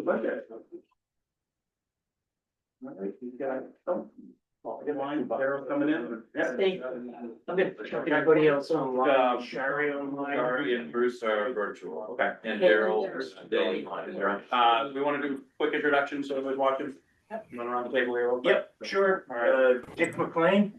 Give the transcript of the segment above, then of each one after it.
the budget. All right, you got some. Get line, Carol coming in. Yeah. I'm gonna check everybody else online. Sherry online. Shari and Bruce are virtual. Okay. And Daryl today. We want to do a quick introduction so everybody's watching. Run around the table here real quick. Yep, sure. Dick McLean.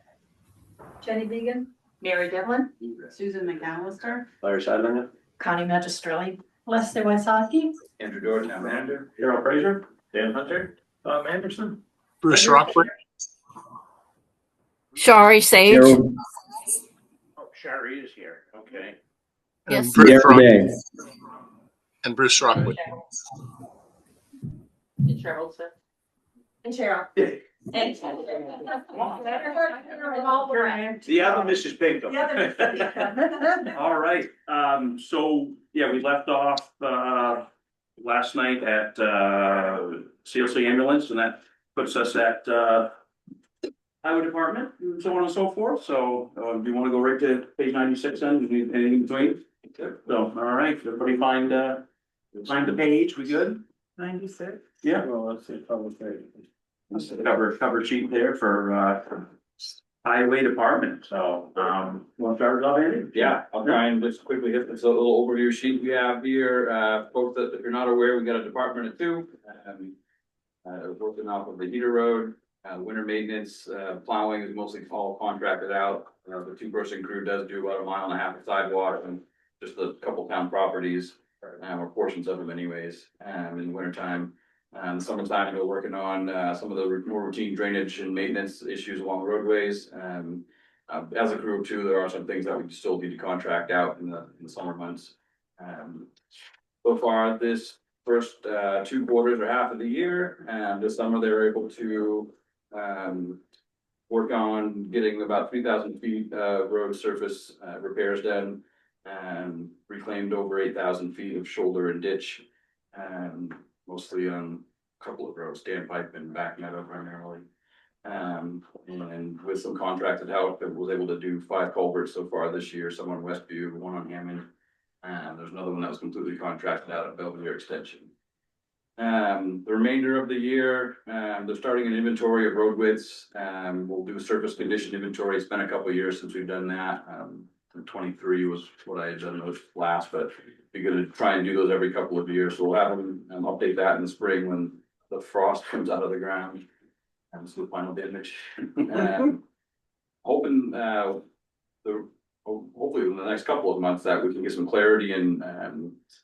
Jenny Began, Mary Devlin, Susan McAllister, Larry Sadler. Connie Magistrelli, Leslie Wysocki, Andrew Doran, town manager. Daryl Fraser. Dan Hunter. Tom Anderson. Bruce Rockwood. Shari Sage, Daryl Oh, Sherry is here. Okay. Yes. And Bruce Rock- Day. and Bruce Rockwood. and Cheryl. and Cheryl. And The other Mrs. Pinkham. The other. All right, so, yeah, we left off, last night at, CLC ambulance, and that puts us at, highway department, and so on and so forth, so, do you wanna go right to page 96 then, anything in between? So, all right, everybody find the page, we good? 96. Yeah. Well, let's see, public page. That's the cover sheet there for, highway department, so, want to start it off, Andy? Yeah, I'll try and just quickly hit this little overview sheet we have here. Folks that if you're not aware, we got a department of two. Working off of the heater road, winter maintenance, plowing is mostly all contracted out. The 2-person crew does do about 1.5 miles of sidewalk and just a couple town properties, or portions of them anyways, in the wintertime. Summertime, we're working on some of the more routine drainage and maintenance issues along the roadways. As a crew too, there are some things that we still need to contract out in the summer months. So far, this first 2 quarters or half of the year, and this summer they were able to work on getting about 3,000 feet of road surface repairs done, and reclaimed over 8,000 feet of shoulder and ditch. Mostly on a couple of roads, standpipe and back meadow primarily. And with some contracted help, it was able to do 5 culverts so far this year, some on Westview, 1 on Hammond. There's another one that was completely contracted out at Belvedere Extension. The remainder of the year, they're starting an inventory of road widths. We'll do a surface condition inventory. It's been a couple of years since we've done that. 23 was what I had done those last, but we're gonna try and do those every couple of years. So we'll have them update that in the spring when the frost comes out of the ground. And it's the final damage. Hoping hopefully in the next couple of months that we can get some clarity and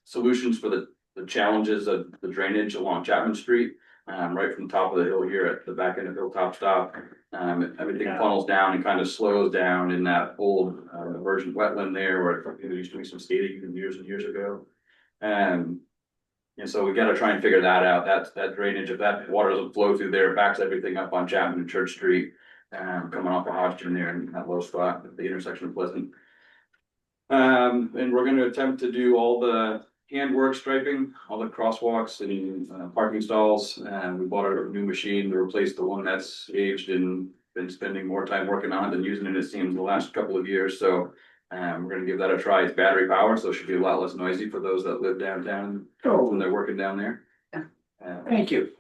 solutions for the challenges of the drainage along Chapman Street. Right from the top of the hill here at the back end of Hilltop Stop. Everything funnels down and kind of slows down in that old virgin wetland there where there used to be some skating years and years ago. And so we gotta try and figure that out. That drainage, if that water doesn't flow through there, it backs everything up on Chapman and Church Street. Coming off of Hodgson there in that low spot at the intersection of Pleasant. And we're gonna attempt to do all the handwork striping, all the crosswalks and parking stalls. And we bought a new machine to replace the one that's aged and been spending more time working on than using it seems the last couple of years. So we're gonna give that a try. It's battery powered, so it should be a lot less noisy for those that live downtown when they're working down there. Thank you.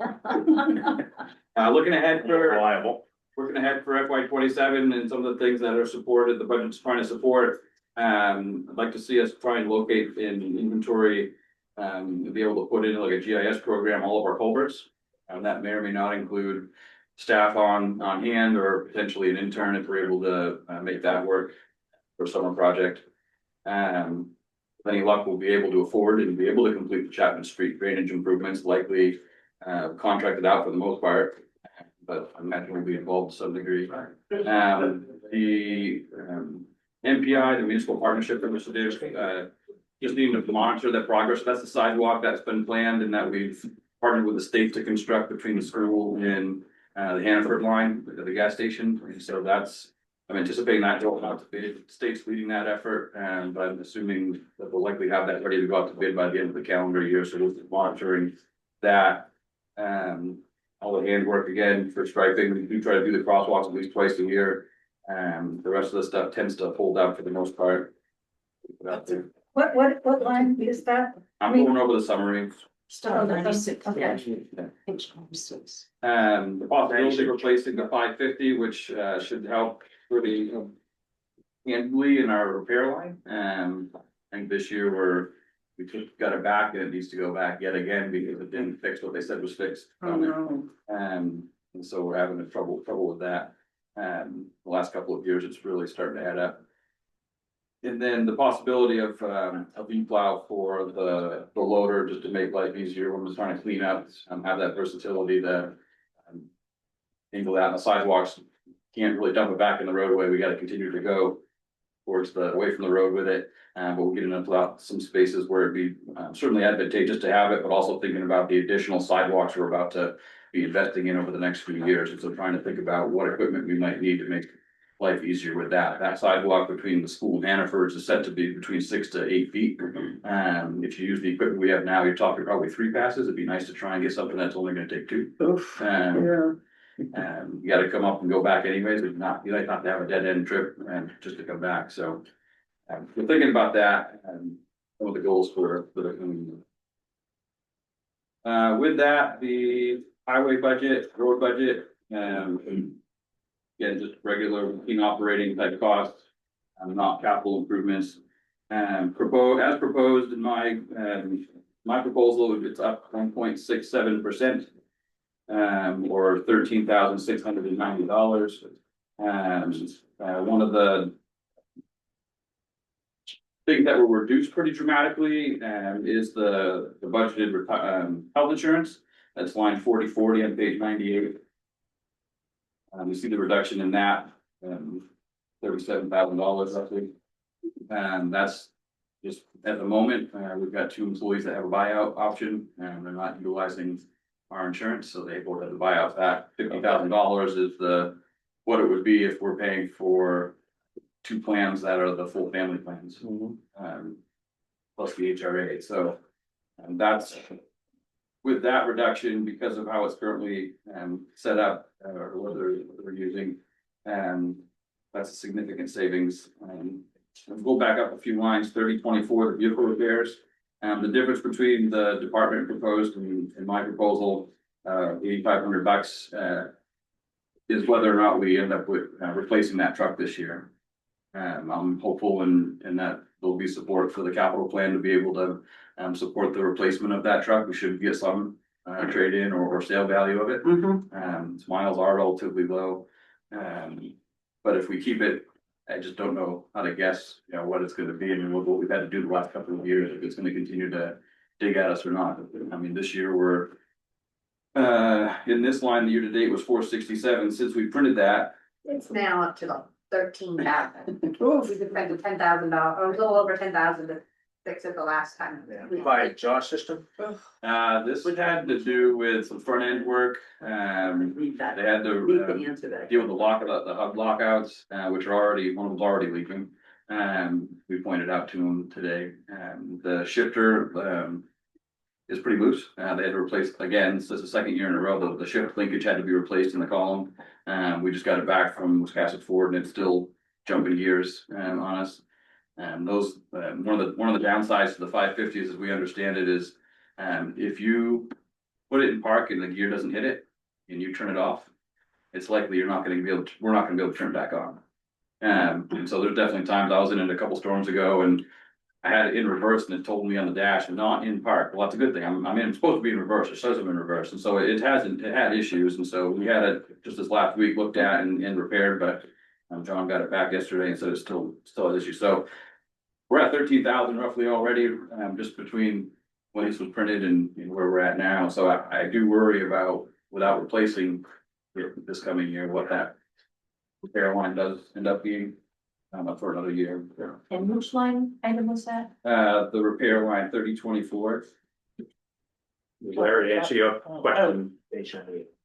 Looking ahead for FY27 and some of the things that are supported, the budget's trying to support. I'd like to see us try and locate in inventory, to be able to put in like a GIS program, all of our culverts. And that may or may not include staff on hand or potentially an intern if we're able to make that work for a summer project. With any luck, we'll be able to afford and be able to complete the Chapman Street drainage improvements, likely contracted out for the most part. But I imagine we'll be involved to some degree. The MPI, the municipal partnership that was to do, just needing to monitor that progress. That's the sidewalk that's been planned and that we've partnered with the state to construct between the school and the Hannaford line, the gas station. And so I'm anticipating that going out to bid. The state's leading that effort, but I'm assuming that we'll likely have that ready to go out to bid by the end of the calendar year. So we'll be monitoring that. All the handwork again for striping. We do try to do the crosswalks at least twice a year. The rest of the stuff tends to hold out for the most part. What line is that? I'm going over the summary. Still on 96. Okay. Page 96. The possibility of replacing the 550, which should help really handily in our repair line. I think this year we got it back and it needs to go back yet again because it didn't fix what they said was fixed on it. And so we're having trouble with that. The last couple of years, it's really starting to add up. And then the possibility of a V-plow for the loader, just to make life easier when we're trying to clean up, have that versatility to angle that on the sidewalks. Can't really dump it back in the roadway. We got to continue to go towards away from the road with it. But we'll get enough some spaces where it'd be certainly advantageous to have it, but also thinking about the additional sidewalks we're about to be investing in over the next few years. And so trying to think about what equipment we might need to make life easier with that. That sidewalk between the school and Hannaford's is set to be between 6 to 8 feet. If you use the equipment we have now, you're talking probably 3 passes. It'd be nice to try and get something that's only gonna take 2. You gotta come up and go back anyways, but you like not to have a dead end trip and just to come back, so. We're thinking about that and some of the goals for the coming year. With that, the highway budget, road budget, again, just regular routine operating type costs, not capital improvements. As proposed in my proposal, it's up 1.67%. Or $13,690. One of the things that will reduce pretty dramatically is the budgeted health insurance. That's line 4040 on page 98. You see the reduction in that, $37,000 roughly. And that's just at the moment, we've got 2 employees that have a buyout option and they're not utilizing our insurance, so they both have the buyout back. $50,000 is what it would be if we're paying for 2 plans that are the full family plans. Plus the HRA, so that's with that reduction because of how it's currently set up or what they're using, that's a significant savings. We'll go back up a few lines. 3024, the vehicle repairs. The difference between the department proposed and my proposal, $8,500, is whether or not we end up with replacing that truck this year. I'm hopeful in that there'll be support for the capital plan to be able to support the replacement of that truck. We should get some trade in or sale value of it. Its miles are relatively low, but if we keep it, I just don't know how to guess, what it's going to be and what we've had to do the last couple of years, if it's going to continue to dig at us or not. I mean, this year we're in this line, the year to date was 467. Since we printed that, It's now up to like 13,000. We spent $10,000, or a little over 10,000 to fix it the last time. By exhaust system? this had to do with some front end work. They had to answer that. deal with the hub lockouts, which are already, one of them's already leaking. We pointed out to them today, the shifter, is pretty loose. They had to replace, again, this is the 2nd year in a row, the shift linkage had to be replaced in the column. We just got it back from Wiscasset Ford and it's still jumping gears, on us. Those, one of the downsides to the 550s, as we understand it, is, if you put it in park and the gear doesn't hit it and you turn it off, it's likely we're not gonna be able to turn it back on. And so there's definitely times I was in it a couple storms ago and I had it in reverse and it told me on the dash and not in park. Well, that's a good thing. I'm supposed to be in reverse. It says I'm in reverse. And so it had issues. And so we had it just this last week looked at and repaired, but John got it back yesterday and said it's still has issues. So we're at 13,000 roughly already, just between when this was printed and where we're at now. So I do worry about, without replacing it this coming year, what that repair line does end up being. For another year. And which line item was that? The repair line 3024. Larry, answer your question.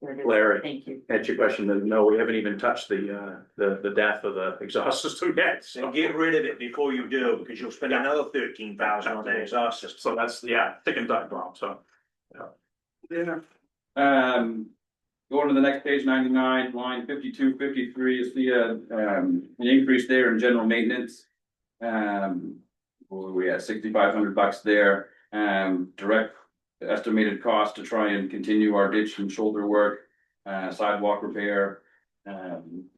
Larry, Thank you. answer your question, then no, we haven't even touched the depth of the exhaust system yet. So get rid of it before you do, because you'll spend another 13,000 on the exhaust system. So that's, thick and dark bomb, so. Going to the next page, 99, line 52, 53, you see an increase there in general maintenance. We had $6,500 there. Direct estimated cost to try and continue our ditch and shoulder work, sidewalk repair.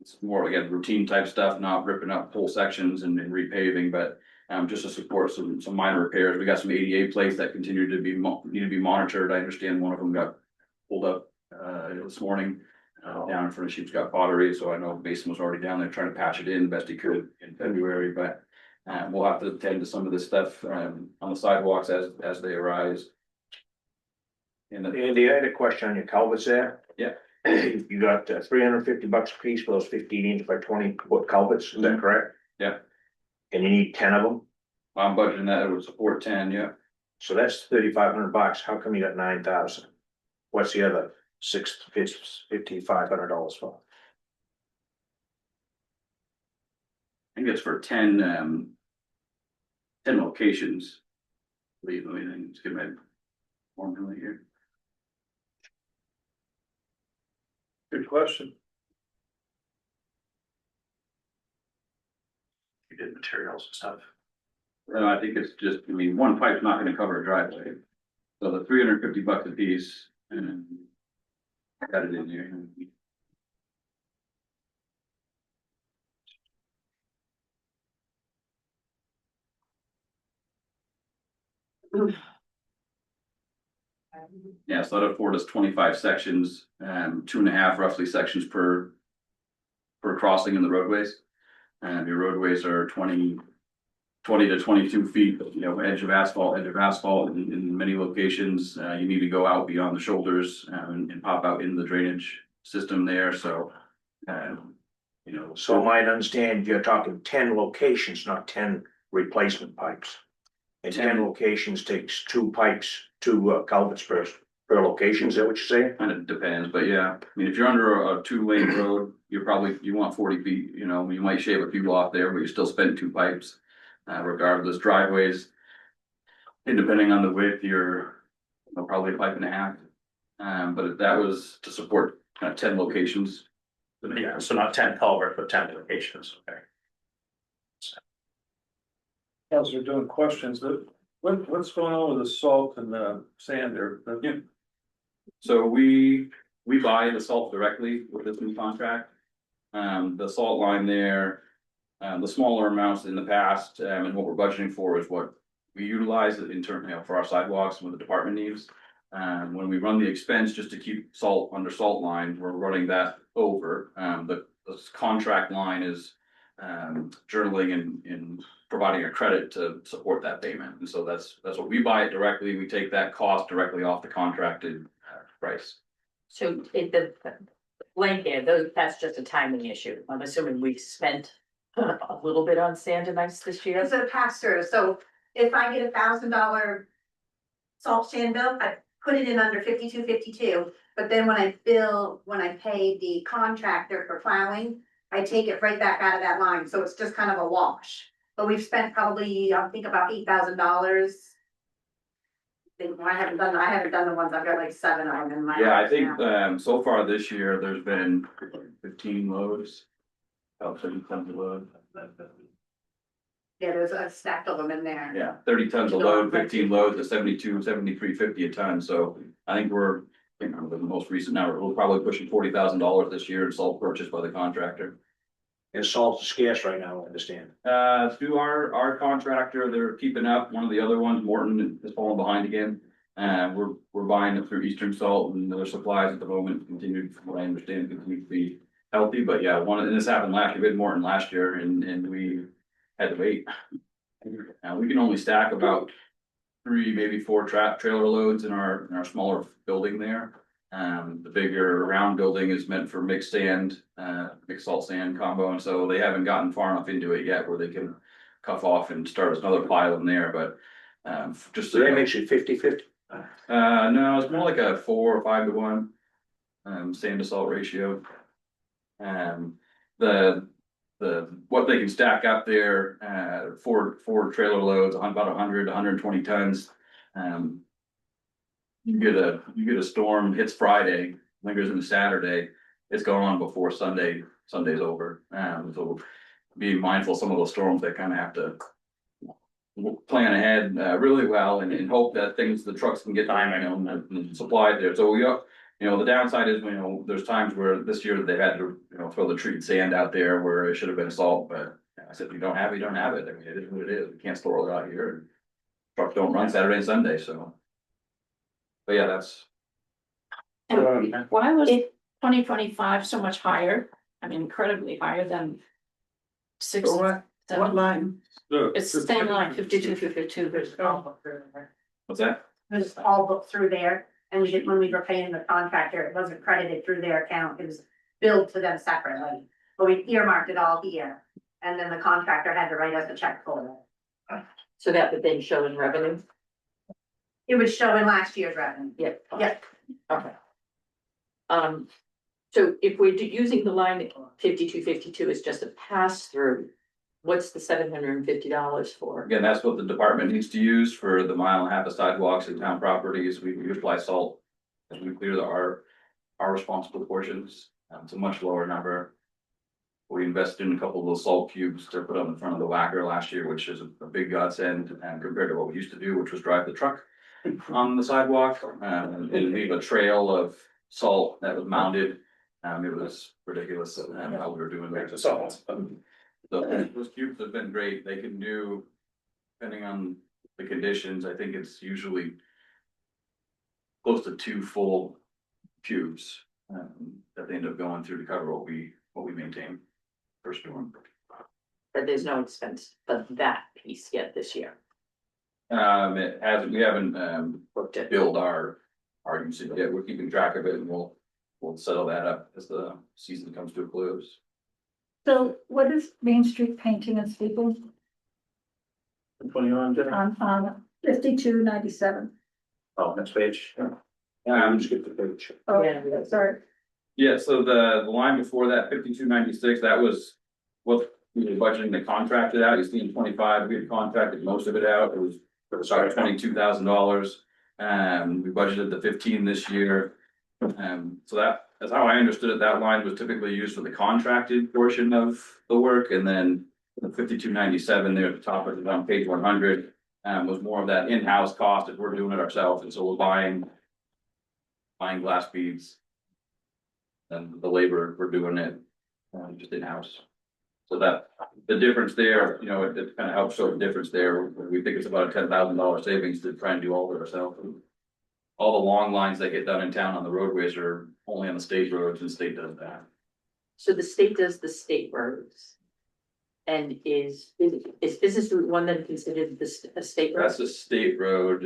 It's more again, routine type stuff, not ripping up whole sections and repaving, but just to support some minor repairs. We got some ADA plates that continue to need to be monitored. I understand one of them got pulled up this morning down in front of Sheepscott Pottery, so I know Mason was already down there trying to patch it in the best he could in February, but we'll have to attend to some of this stuff on the sidewalks as they arise. And Andy, I had a question on your culverts there. Yeah. You got $350 a piece for those 15-inch by 20-foot culverts, is that correct? Yeah. And you need 10 of them, I'm budgeting that it would support 10, yeah. so that's $3,500. How come you got 9,000? What's the other $5,500 for? I think it's for 10 locations. Let me just get my formula here. Good question. You did materials and stuff. I think it's just, I mean, one pipe's not gonna cover a driveway. So the $350 a piece, and I got it in here. Yeah, so that affords us 25 sections, 2.5 roughly sections per crossing in the roadways. And your roadways are 20 to 22 feet, you know, edge of asphalt. In many locations. You need to go out beyond the shoulders and pop out in the drainage system there, so. You know, So I might understand you're talking 10 locations, not 10 replacement pipes. And 10 locations takes 2 pipes, 2 culverts per location, is that what you're saying? kind of depends, but yeah, I mean, if you're under a 2-lane road, you want 40 feet, you know, you might shave a few off there, but you're still spending 2 pipes. Regardless, driveways, and depending on the width, you're probably a pipe and a half. But if that was to support kind of 10 locations. Yeah, so not 10 culvert, but 10 locations, okay. As we're doing questions, what's going on with the salt and the sand there? Yeah. So we buy the salt directly with this new contract. The salt line there, the smaller amounts in the past, and what we're budgeting for is what we utilize in turn, you know, for our sidewalks and what the department needs. When we run the expense just to keep salt under salt line, we're running that over. The contract line is journaling and providing a credit to support that payment. And so that's what we buy it directly. We take that cost directly off the contracted price. So the blank there, that's just a timing issue. I'm assuming we spent a little bit on sand and ice this year. It's a pass through, so if I get $1,000 salt sand bill, I put it in under 52.52. But then when I pay the contractor for plowing, I take it right back out of that line, so it's just kind of a wash. But we've spent probably, I think about $8,000. I haven't done the ones, I've got like 7 of them in my. Yeah, I think now. so far this year, there's been 15 loads. About 30 tons of load. Yeah, there's a stack of them in there. Yeah, 30 tons of load, 15 loads at 73.50 a ton, so I think we're, you know, the most recent number, we're probably pushing $40,000 this year in salt purchased by the contractor. And salt is scarce right now, I understand. Through our contractor, they're keeping up. One of the other ones, Morton, is falling behind again. We're buying it through Eastern Salt and other supplies at the moment, continue, from what I understand, continue to be healthy, but yeah, and this happened last year, we had Morton last year, and we had to wait. We can only stack about 3, maybe 4 trailer loads in our smaller building there. The bigger round building is meant for mixed sand, mixed salt sand combo, and so they haven't gotten far enough into it yet where they can cuff off and start another pile in there, but just So that makes it 50-50? no, it's more like a 4 or 5 to 1 sand to salt ratio. The what they can stack up there, 4 trailer loads, about 120 tons. You get a storm, hits Friday, lingers into Saturday, it's gone before Sunday's over. So being mindful of some of those storms, they kind of have to we'll plan ahead, really well and hope that the trucks can get time, and supplied there. So the downside is, there's times where this year they've had to, throw the treated sand out there where it should have been salt, but I said, if you don't have it, you don't have it. I mean, it is what it is. We can't store it out here. Trucks don't run Saturday and Sunday, so. But yeah, that's. Why was 2025 so much higher? I mean, incredibly higher than six, What seven. line? It's the same line, 52, 52. What's that? It was all booked through there, and when we were paying the contractor, it wasn't credited through their account, it was billed to them separately. But we earmarked it all here, and then the contractor had to write us a check for it. So that would then show in revenue? It would show in last year's revenue. Yep. Yep. Okay. So if we're using the line 5252 is just a pass through, what's the $750 for? Again, that's what the department needs to use for the mile and a half of sidewalks and town properties. We apply salt as we clear our responsible portions. It's a much lower number. We invested in a couple of those salt cubes to put on the front of the whacker last year, which is a big godsend, and compared to what we used to do, which was drive the truck on the sidewalk, and leave a trail of salt that was mounted. It was ridiculous, how we were doing that. So those cubes have been great. They can do, depending on the conditions, I think it's usually close to 2 full cubes that they end up going through to cover what we maintain per storm. But there's no expense for that piece yet this year. It hasn't, we haven't Booked it. billed our usage yet. We're keeping track of it, and we'll settle that up as the season comes to a close. So what is Main Street painting and sweeping 21, on 5297? oh, next page. Skip the page. Oh, Yeah. sorry. Yeah, so the line before that, 5296, that was what we were budgeting to contract it out. You see in 25, we had contracted most of it out. It was about $22,000. We budgeted the 15 this year. So that's how I understood it. That line was typically used for the contracted portion of the work, and then the 5297 there at the top of it on page 100 was more of that in-house cost if we're doing it ourselves, and so we're buying glass beads. And the labor, we're doing it just in-house. So that the difference there, it kind of helps show the difference there. We think it's about a $10,000 savings to try and do all of it ourselves. All the long lines that get done in town on the roadways are only on the state roads, and the state does that. So the state does the state roads. And is Business Route 1 then considered a state road? That's a state road.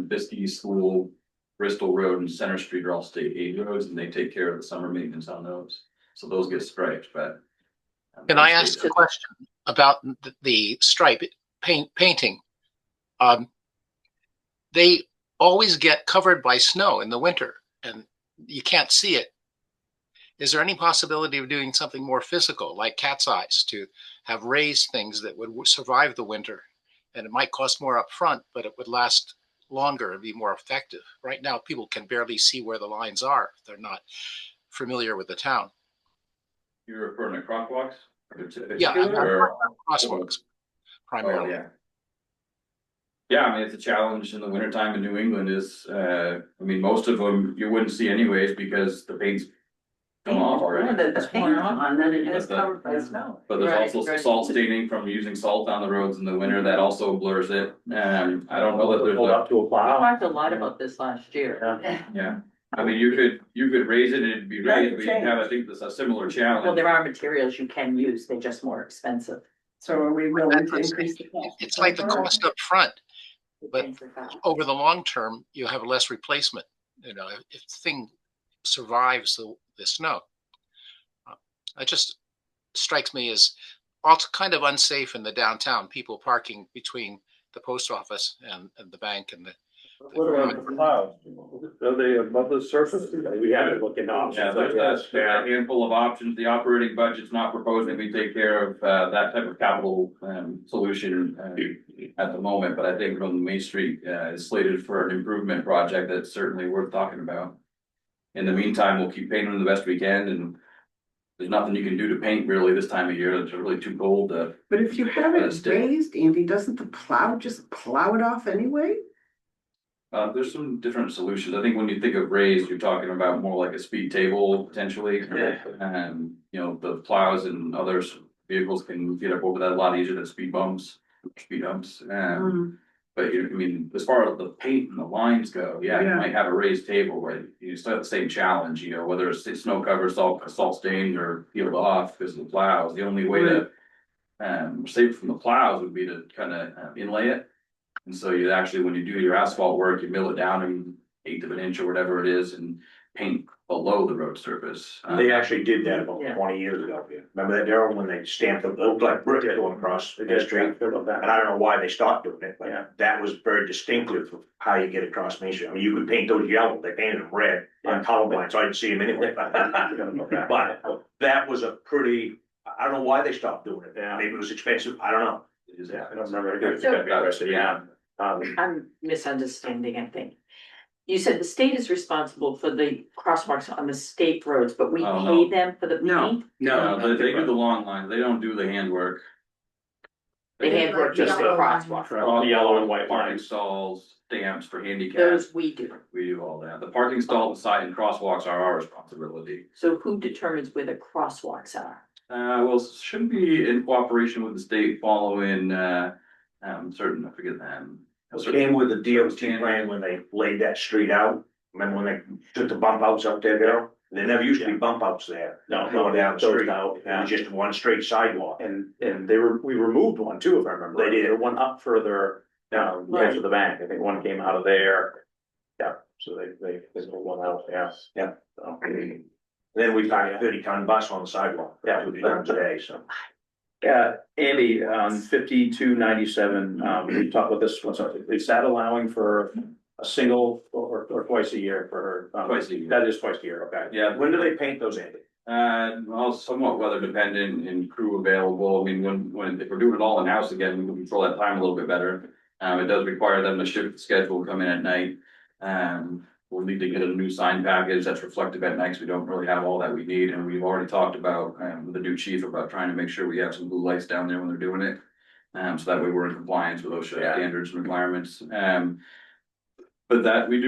Biskie School, Bristol Road, and Center Street are all state aid roads, and they take care of the summer maintenance on those. So those get striped, but. Can I ask a question about the stripe painting? They always get covered by snow in the winter, and you can't see it. Is there any possibility of doing something more physical, like cat's eyes, to have raised things that would survive the winter? And it might cost more up front, but it would last longer and be more effective. Right now, people can barely see where the lines are. They're not familiar with the town. You're referring to crosswalks? Yeah, Or- crosswalks primarily. Oh, yeah. Yeah, I mean, it's a challenge in the wintertime in New England is, most of them you wouldn't see anyways because the paint's come off already. That's worn off, and then it is But the- covered by snow. But there's also Right. salt staining from using salt on the roads in the winter that also blurs it. I don't know that there's Pull a, up to a We plow. talked a lot about this last year. yeah. I mean, you could raise it and it'd be raised, but you have, I think, this a similar Well, challenge. there are materials you can use, they're just more expensive. So are we willing to increase the cost? It's like the cost up front. But Things like that. over the long term, you have less replacement. If the thing survives the snow, it just strikes me as also kind of unsafe in the downtown. People parking between the post office and the bank and the. What about the clouds? Are they above the surface? We haven't looked into Yeah, options. there's a handful of options. The operating budget's not proposing we take care of that type of capital solution at the moment, but I think from Main Street is slated for an improvement project that's certainly worth talking about. In the meantime, we'll keep painting the best we can, and there's nothing you can do to paint really this time of year. It's really too cold to. But if you have it raised, Andy, doesn't the plow just plow it off anyway? There's some different solutions. I think when you think of raised, you're talking about more like a speed table potentially. You know, the plows and others vehicles can get up over that a lot easier than speed bumps, speed humps. But I mean, as far as the paint and the lines go, yeah, you Yeah. might have a raised table, but you still have the same challenge, you know, whether it's snow covered, salt stained or peeled off because of the plows. The only way to save from the plows would be to kind of inlay it. And so you actually, when you do your asphalt work, you mill it down an eighth of an inch or whatever it is and paint below the road surface. They actually did that about Yeah. 20 years ago. Remember that, Daryl, when they stamped it, looked like brick going across the street? And I don't know why they stopped doing it, but that was very distinctive of how you get across Main Street. I mean, you could paint those yellow, they painted them red on colorblind, so I didn't see them anyway. But that was a pretty, I don't know why they stopped doing it. Maybe it was expensive, I don't know. I don't remember. So- I'm misunderstanding, I think. You said the state is responsible for the crosswalks on the state roads, but we Oh, pay no. them for the No. paint? No, they do the long line. They don't do the handwork. The handwork, just the crosswalk. The yellow and white Parking lines. stalls, stamps for handicap. Those we do. We do all that. The parking stall, the side and crosswalks are our responsibility. So who determines where the crosswalks are? Well, should be in cooperation with the state following, certain, I forget them. It came with the DOT plan when they laid that street out. Remember when they took the bump outs out there, Daryl? There never used to be bump outs there. No, Going down the those street. out, It was just one straight sidewalk. And we removed one too, if I remember. They did. There one up further down, Right. to the bank. I think one came out of there. Yeah, so they pulled one out, yeah. So, Then we found a 30-ton bus on the sidewalk. Yeah. 2 times a day, so. Andy, 5297, we talked about this, is that allowing for a single or twice a year for her? Twice a year. That is twice a year, okay. Yeah, When do they paint those, Andy? well, somewhat weather dependent and crew available. I mean, if we're doing it all in house again, we can control that time a little bit better. It does require them to shift the schedule, come in at night. We'll need to get a new sign package that's reflective at night, 'cause we don't really have all that we need, and we've already talked about, with the new chief about trying to make sure we have some blue lights down there when they're doing it. So that way we're in compliance with those standards and requirements. But that, we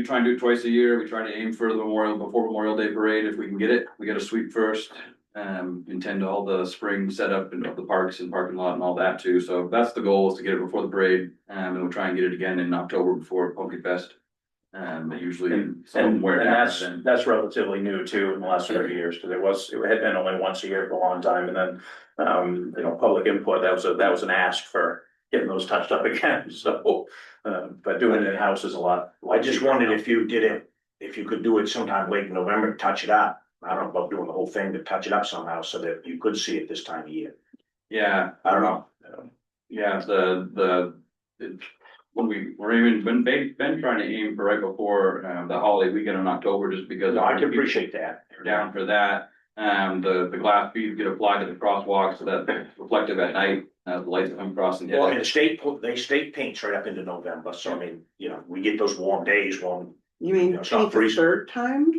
try and do it twice a year. We try to aim for the before Memorial Day parade, if we can get it. We gotta sweep first. Intend to all the spring setup and of the parks and parking lot and all that too. So that's the goal, is to get it before the parade. And we'll try and get it again in October before Pumpkin Fest. Usually And somewhere down then. that's relatively new too in the last 30 years, because it had been only once a year for a long time, and then, public input, that was an ask for getting those touched up again, so. But doing it in-house is a lot. I just wondered if you did it, if you could do it sometime late in November, to touch it up. I don't know about doing the whole thing, but touch it up somehow so that you could see it this time of year. Yeah, I don't know. yeah, when we were even, been trying to aim for right before, the holiday weekend in October, just because. No, I can appreciate that. We're down for that. The glass beads get applied to the crosswalks so that it's reflective at night, the lights come across and hit Well, I mean, it. they state paints right up into November, so I mean, we get those warm days when, You mean Yeah, it's not paint the freezing. third time?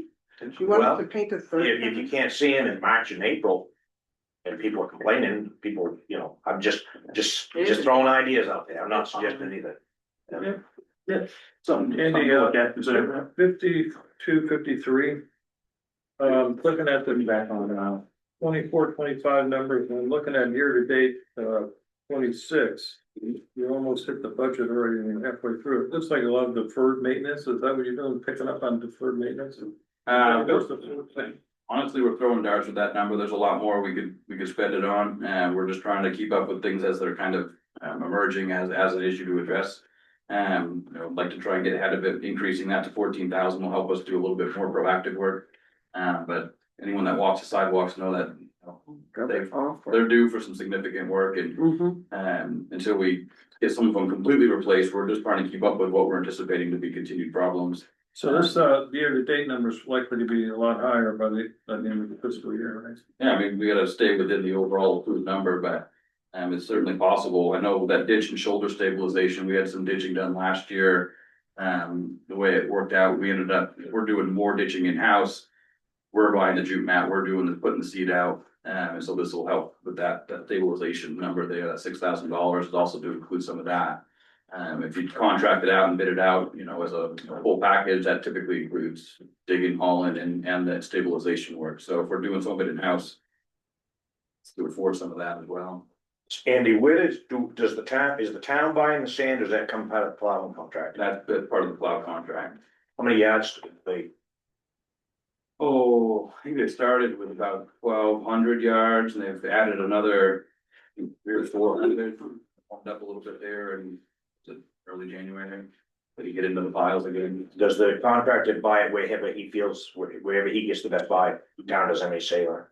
You want well, us to paint the third if you time? can't see them in March and April. And people are complaining, I'm just throwing ideas out there. I'm not suggesting either. Something to Andy, look at, consider. 52, 53. Looking at the Back on, 24, 25 numbers, and looking at year-to-date, 26. You almost hit the budget already and you're halfway through. It looks like a lot of deferred maintenance. Is that what you're doing, picking up on deferred maintenance? What's the full thing? Honestly, we're throwing darts with that number. There's a lot more we could spend it on, and we're just trying to keep up with things as they're kind of emerging as an issue to address. I'd like to try and get ahead of it. Increasing that to 14,000 will help us do a little bit more proactive work. But anyone that walks the sidewalks know that they're due for some significant work, and until we get some of them completely replaced, we're just trying to keep up with what we're anticipating to be continued problems. So this, year-to-date number is likely to be a lot higher by the end of the fiscal year, right? Yeah, I mean, we gotta stay within the overall approved number, but it's certainly possible. I know that ditch and shoulder stabilization, we had some ditching done last year. The way it worked out, we're doing more ditching in-house. we're buying the jute mat, we're doing the, putting the seed out. And so this will help with that stabilization number there, that $6,000 is also to include some of that. If you contract it out and bid it out, you know, as a full package, that typically includes digging, hauling and that stabilization work. So if we're doing some of it in-house, let's afford some of that as well. Andy, does is the town buying the sand, or does that come out of the plowing contract? That's part of the plow contract. How many yards do they? Oh, I think they started with about 1,200 yards and they've added another 300 or 400, bumped up a little bit there and early January. But you get into the piles again. Does the contractor buy it wherever he feels, wherever he gets the best buy, town doesn't have any say on it?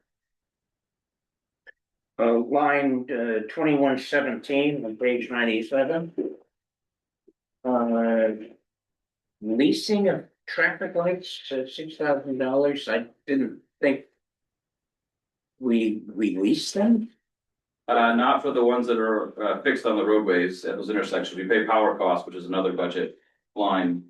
Line 2117 on page 97. Leasing of traffic lights, $6,000. I didn't think we leased them. Not for the ones that are fixed on the roadways at those intersections. We pay power costs, which is another budget line.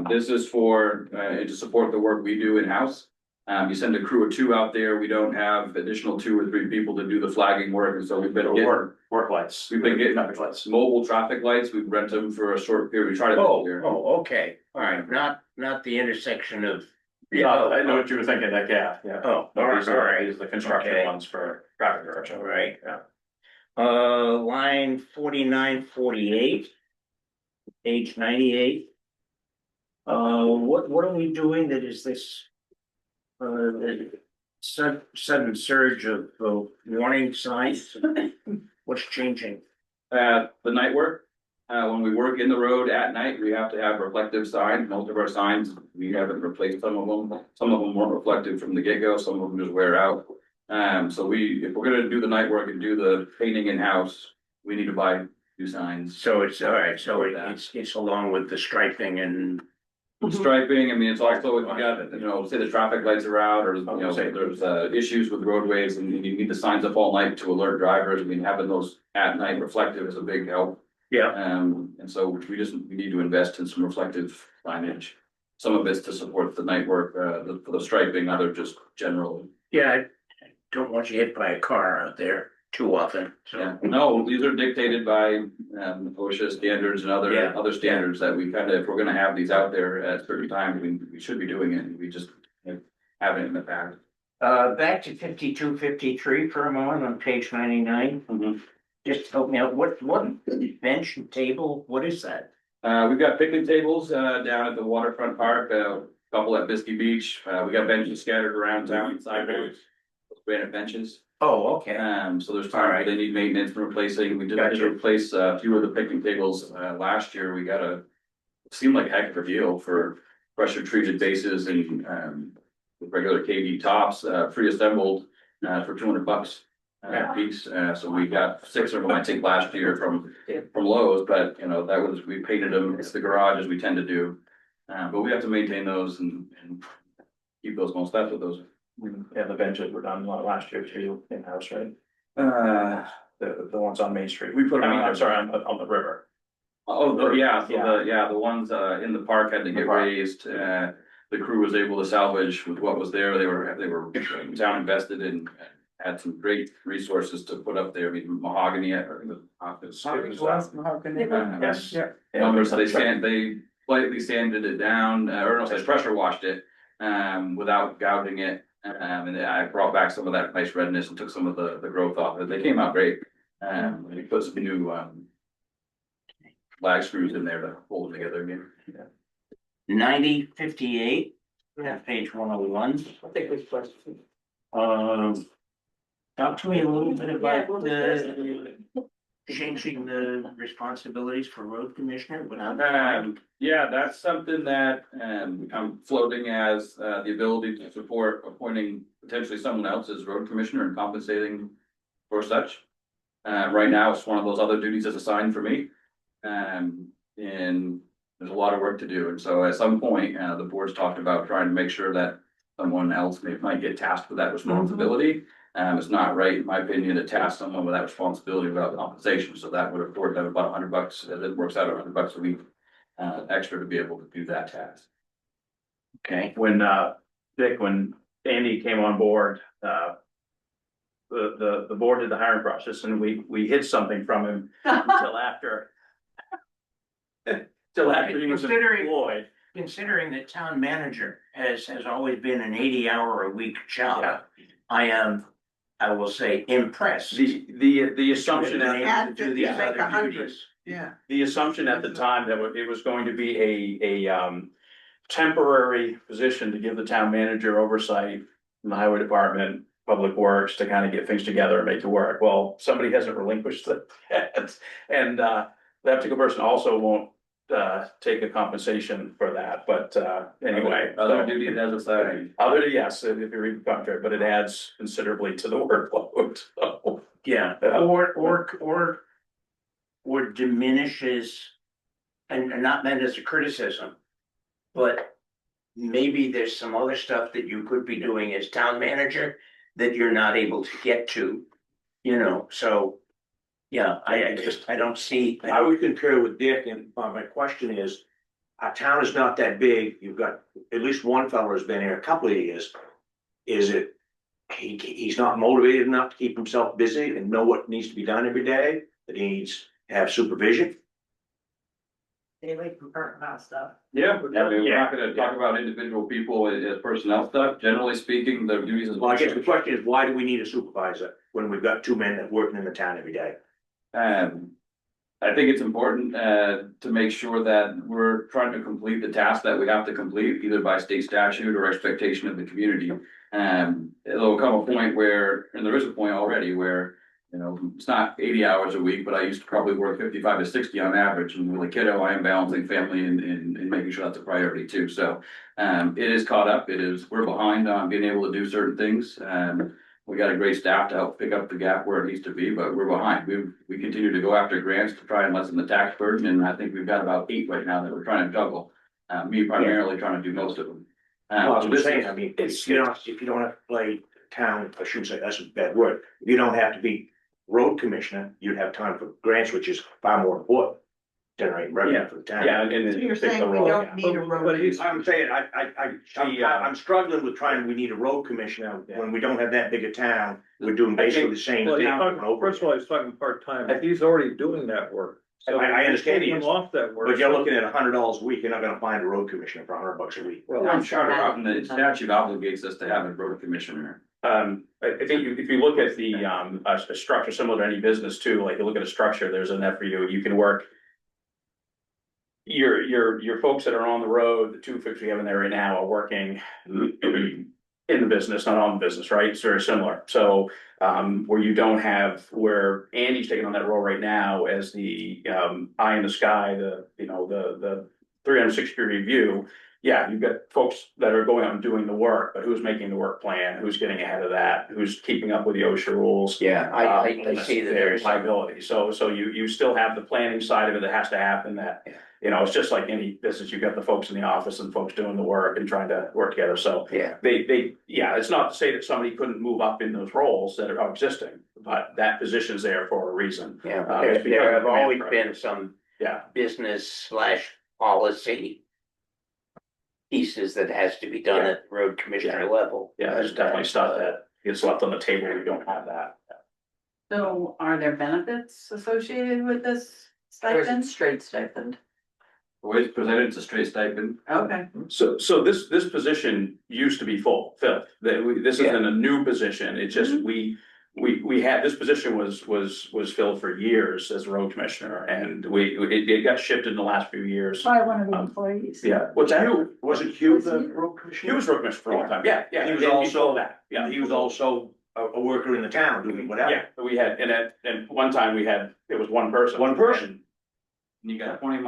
This is for to support the work we do in-house. You send a crew of 2 out there. We don't have additional 2 or 3 people to do the flagging work, and so we've been getting Work lights. We've been getting Traffic lights. mobile traffic lights. We rent them for a short period. We try to. Okay, all right, not the intersection of. Yeah, I know what you were thinking, like, yeah. Oh, No, these all right. These are the construction Okay. ones for traffic direction. All right. Yeah. Line 4948. Page 98. What are we doing that is this? Sudden surge of warning signs. What's changing? The night work, when we work in the road at night, we have to have reflective signs. Most of our signs, we haven't replaced some of them. Some of them weren't reflective from the get-go, some of them just wear out. So if we're gonna do the night work and do the painting in-house, we need to buy new signs. So it's all right, so it's along with the striping and. Striping, I mean, it's also, if you got, you know, say the traffic lights are out, or, you know, say there's issues with roadways and you need the signs up all night to alert drivers. I mean, having those at night reflective is a big help. Yeah. And so we need to invest in some reflective signage. Some of it's to support the night work, for the striping, other just general. Yeah, I don't want you hit by a car out there too often, so. Yeah, no, these are dictated by OSHA standards and other standards that we kind of, if we're gonna have these out there at certain times, we should be doing it. We just haven't in the past. Back to 5253 for a moment on page 99. Just help me out, what bench and table, what is that? We've got picnic tables down at the waterfront park, a couple at Biskie Beach. We got benches scattered around town, sidewalks, granite benches. Oh, okay. So there's times where they need maintenance and replacing. We did replace a few of the picnic tables last year. We got it seemed like a heck of a deal for pressure treated bases and regular KD tops, pre-assembled for $200 a piece. So we got 6 of them, I think, last year from Lowe's, but you know, we painted them. It's the garage as we tend to do. But we have to maintain those and keep those most. That's what those. Yeah, the benches were done last year too, in-house, right? The ones on Main Street. We put them I'm sorry, on the river. Oh, yeah, so the ones in the park had to get raised. The crew was able to salvage with what was there. They were town invested and had some great resources to put up there. I mean, mahogany or the office. Yes. Numbers, they slightly sanded it down, or no, they pressure washed it without gouging it. And I brought back some of that nice redness and took some of the growth off it. They came out great. We put some new lag screws in there to hold them together again. 9058, page 101. I think we first. Talk to me a little bit about changing the responsibilities for road commissioner. Yeah, that's something that I'm floating as the ability to support appointing potentially someone else as road commissioner and compensating for such. Right now, it's one of those other duties that's assigned for me. And there's a lot of work to do. And so at some point, the board's talked about trying to make sure that someone else might get tasked with that responsibility. It's not right, in my opinion, to task someone with that responsibility without compensation. So that would afford them about $100, as it works out $100 a week extra to be able to do that task. Okay. When Dick, when Andy came on board, the board did the hiring process and we hid something from him until after. Till after he was employed. Considering the town manager has always been an 80-hour-a-week job, I will say impressed. The assumption Been that, able to do these Make other 100. duties. Yeah. the assumption at the time that it was going to be a temporary position to give the town manager oversight in the highway department, public works, to kind of get things together and make it work. Well, somebody hasn't relinquished that yet. And that particular person also won't take a compensation for that, but anyway. Other duties as a side. Other, yes, if you read the contract, but it adds considerably to the workload, so. Yeah, or diminishes, and not meant as a criticism, but maybe there's some other stuff that you could be doing as town manager that you're not able to get to, so. Yeah, I don't see. I would concur with Dick, and my question is, our town is not that big, you've got, at least one fellow has been here a couple of years. Is it, he's not motivated enough to keep himself busy and know what needs to be done every day, that he needs to have supervision? Daily compartment stuff. Yeah, but I mean, we're not gonna talk about individual people as personnel stuff. Generally speaking, their duties is. Well, I guess the question is, why do we need a supervisor when we've got two men that working in the town every day? I think it's important to make sure that we're trying to complete the task that we have to complete, either by state statute or expectation of the community. It'll come a point where, and there is a point already where, it's not 80 hours a week, but I used to probably work 55 to 60 on average. And with a kiddo, I am balancing family and making sure that's a priority too. So it is caught up. We're behind on being able to do certain things. We got a great staff to help pick up the gap where it needs to be, but we're behind. We continue to go after grants to try and lessen the tax burden, and I think we've got about 8 right now that we're trying to juggle. Me primarily trying to do most of them. Well, I was saying, I mean, if you don't have to play town, I shouldn't say, that's a bad word, you don't have to be road commissioner, you'd have time for grants, which is far more important. Generating revenue for the town. Yeah, and So you're saying we don't need a road. But he's, I'm saying, I'm struggling with trying, we need a road commissioner, when we don't have that big a town, we're doing basically the same well, thing. he's over and talking, over first of all, he's talking part-time, but he's already doing that work. So I understand he taking is. him off that work. But you're looking at $100 a week, you're not gonna find a road commissioner for $100 a week. Well, I'm sure the statute obligates us to have a road commissioner. I think if you look at the a structure similar to any business too, like you look at a structure, there's an F for you can work. Your folks that are on the road, the 2 folks we have in there right now are working in the business, not on the business, right? It's very similar. So where you don't have, where Andy's taking on that role right now as the eye in the sky, the 360-degree view. Yeah, you've got folks that are going out and doing the work, but who's making the work plan? Who's getting ahead of that? Who's keeping up with the OSHA rules? Yeah, I see that There's there's liability. So you still have the planning side of it that has to happen that, it's just like any business, you've got the folks in the office and folks doing the work and trying to work together. So Yeah. it's not to say that somebody couldn't move up in those roles that are existing, but that position's there for a reason. Yeah, it's because there of have the demand always for it. been some Yeah, business/policy pieces that has to be done Yeah. at the road commissioner level. yeah, there's definitely stuff that gets left on the table. We don't have that. So are there benefits associated with this There's a stipend? straight stipend. The way it's presented, it's a straight stipend. Okay, So this position used to be filled. This isn't a new position. It's just we had, this position was filled for years as road commissioner and it got shifted in the last few years. By one of the employees. Yeah, what's that? Wasn't Hugh the road commissioner? He was road commissioner for a long time. Yeah. He was and also, before that. Yeah, he was also a worker in the town doing whatever. Yeah, we had, and one time it was one person. One person. And you got 20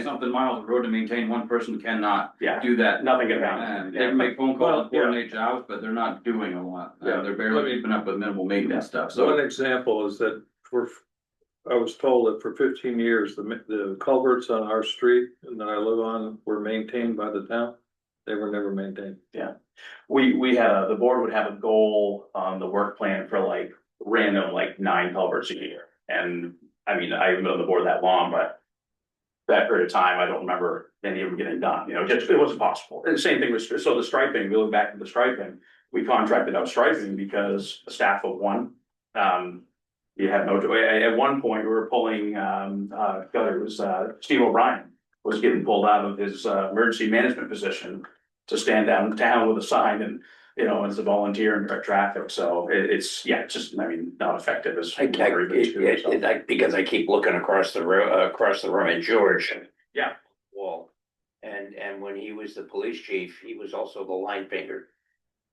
something miles of road to maintain, one person cannot Yeah, do that. nothing get around. They can make phone calls and Well, yeah. coordinate jobs, but they're not doing a lot. Yeah. They're barely keeping up with minimal maintenance stuff, so. One example is that I was told that for 15 years, the culverts on our street and that I live on were maintained by the town. They were never maintained. We had, the board would have a goal on the work plan for like random, like 9 culverts a year. And I mean, I haven't been on the board that long, but that period of time, I don't remember any of them getting done, you know, just, it wasn't possible. And the same thing was, so the striping, going back to the striping, we contracted out striping because the staff of one, you had no, at one point, we were pulling, it was, Steve O'Brien was getting pulled out of his, emergency management position to stand downtown with a sign and, you know, as a volunteer and direct traffic, so it's, yeah, it's just, I mean, not effective as. Because I keep looking across the room at George. Yeah. Wall. And when he was the police chief, he was also the line painter.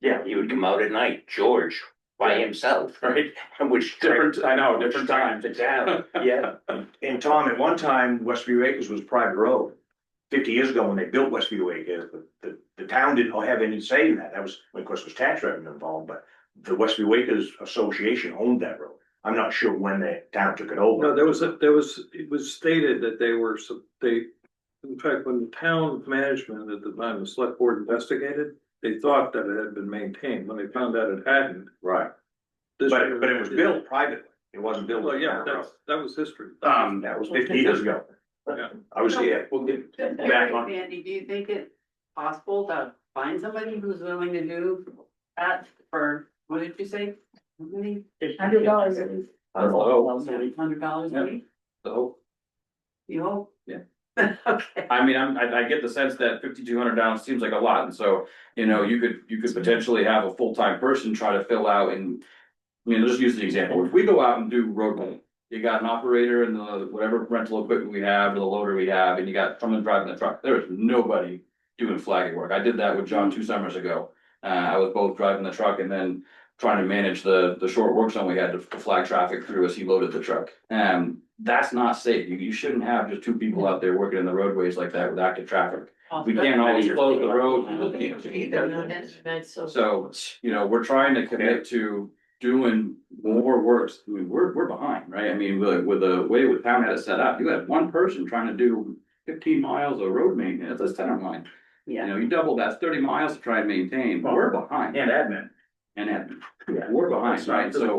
Yeah, He would come out at night, George, by himself. right, Which different, I know, different times. the town, yeah. And Tom, at one time, Westview Acres was a private road. 50 years ago, when they built Westview Acres, the town didn't have any say in that. That was, of course, was tax revenue involved, but the Westview Acres Association owned that road. I'm not sure when the town took it over. No, it was stated that in fact, when the town management at the time, the select board investigated, they thought that it had been maintained. When they found out it hadn't. Right. this But year- it was built privately. It wasn't built. Well, yeah, that was history. That was 50 years ago. Yeah. I was here. We'll get back on. Andy, do you think it's possible to find somebody who's willing to do that for, what did you say? $100 at least. $100 a week? So, You hope? Yeah. Okay. I mean, I get the sense that 5,200 down seems like a lot, and so, you know, you could potentially have a full-time person try to fill out and. I mean, let's just use the example, if we go out and do road work, you got an operator and the whatever rental equipment we have, or the loader we have, and you got someone driving the truck, there is nobody doing flagging work. I did that with John 2 summers ago. I was both driving the truck and then trying to manage the short work zone we had to flag traffic through as he loaded the truck. That's not safe. You shouldn't have just 2 people out there working in the roadways like that with active traffic. We can't always close the road. So, you know, we're trying to commit to doing more works. I mean, we're behind, right? I mean, with the way the town had it set up, you had one person trying to do 15 miles of road maintenance, that's 10 line. You know, you double that's 30 miles to try and maintain, but we're behind. And admin. And admin. We're behind, right? So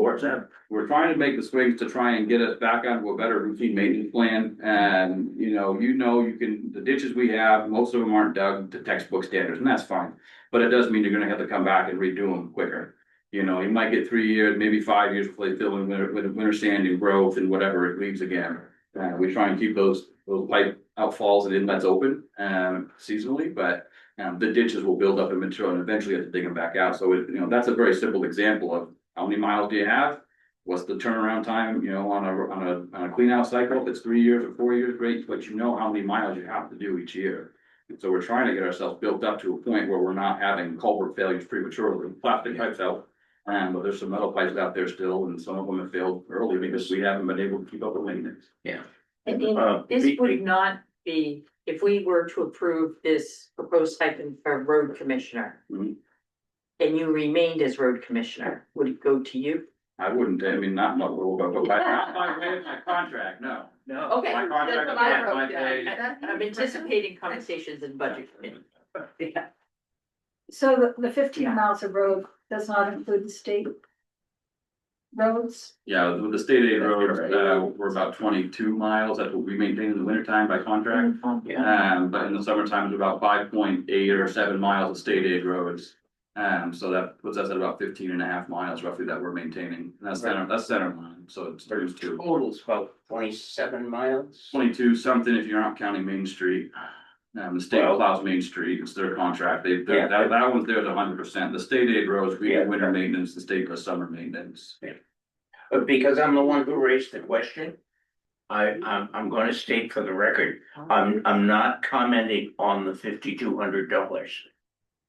we're trying to make the swings to try and get us back onto a better routine maintenance plan. And, you know, you can, the ditches we have, most of them aren't dug to textbook standards, and that's fine. But it does mean you're gonna have to come back and redo them quicker. You know, you might get 3 years, maybe 5 years before they fill in winter sand and growth and whatever it leaves again. We try and keep those pipe outfalls and inlets open, seasonally, but the ditches will build up in material and eventually have to dig them back out. So you know, that's a very simple example of how many miles do you have? What's the turnaround time, you know, on a clean out cycle? If it's 3 years or 4 years, great, but you know how many miles you have to do each year. And so we're trying to get ourselves built up to a point where we're not having culvert failures prematurely, plastic pipes out. But there's some metal pipes out there still, and some of them have failed early because we haven't been able to keep up with maintenance. And this would not be, if we were to approve this proposed stipend for road commissioner. Mhm. And you remained as road commissioner, would it go to you? I wouldn't, I mean, not my way of my contract, no. No. Okay, My contract that's what I is my wrote pay. down. I'm anticipating conversations in budget committee. Yeah. So the 15 Yeah. miles of road does not include the state roads? Yeah, with the state aid roads, we're about 22 miles, that's what we maintain in the wintertime by contract. But in the summertime, it's about 5.8 or 7 miles of state aid roads. So that puts us at about 15 and a half miles roughly that we're maintaining, and that's center line, so it's 32. Total's about 27 miles. 22 something if you're not counting Main Street. The state plows Main Street, it's their contract, that one's theirs 100%, the state aid roads, we do winter maintenance, the state does summer maintenance. Because I'm the one who raised the question, I'm gonna state for the record, I'm not commenting on the $5,200.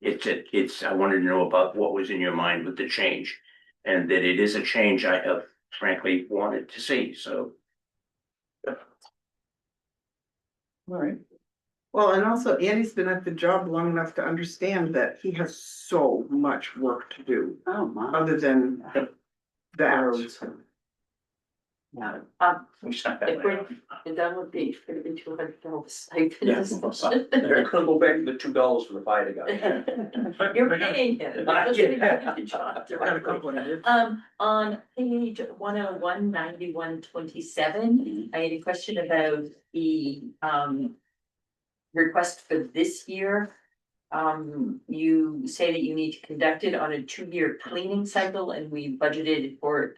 I wanted to know about what was in your mind with the change, and that it is a change I have frankly wanted to see, so. All right. Well, and also Andy's been at the job long enough to understand that he has so much work to do. Oh, my. Other than that. Yeah, We just not that if we're, way. and that would be, it's gonna be $200 stipend. Yeah, they're gonna go back to the $2 for the pie they got. You're paying him. I Just get gonna that. do the job I got a couple directly. of On page 101, 91, 27, I had a question about the, request for this year. You say that you need to conduct it on a 2-year cleaning cycle, and we budgeted for it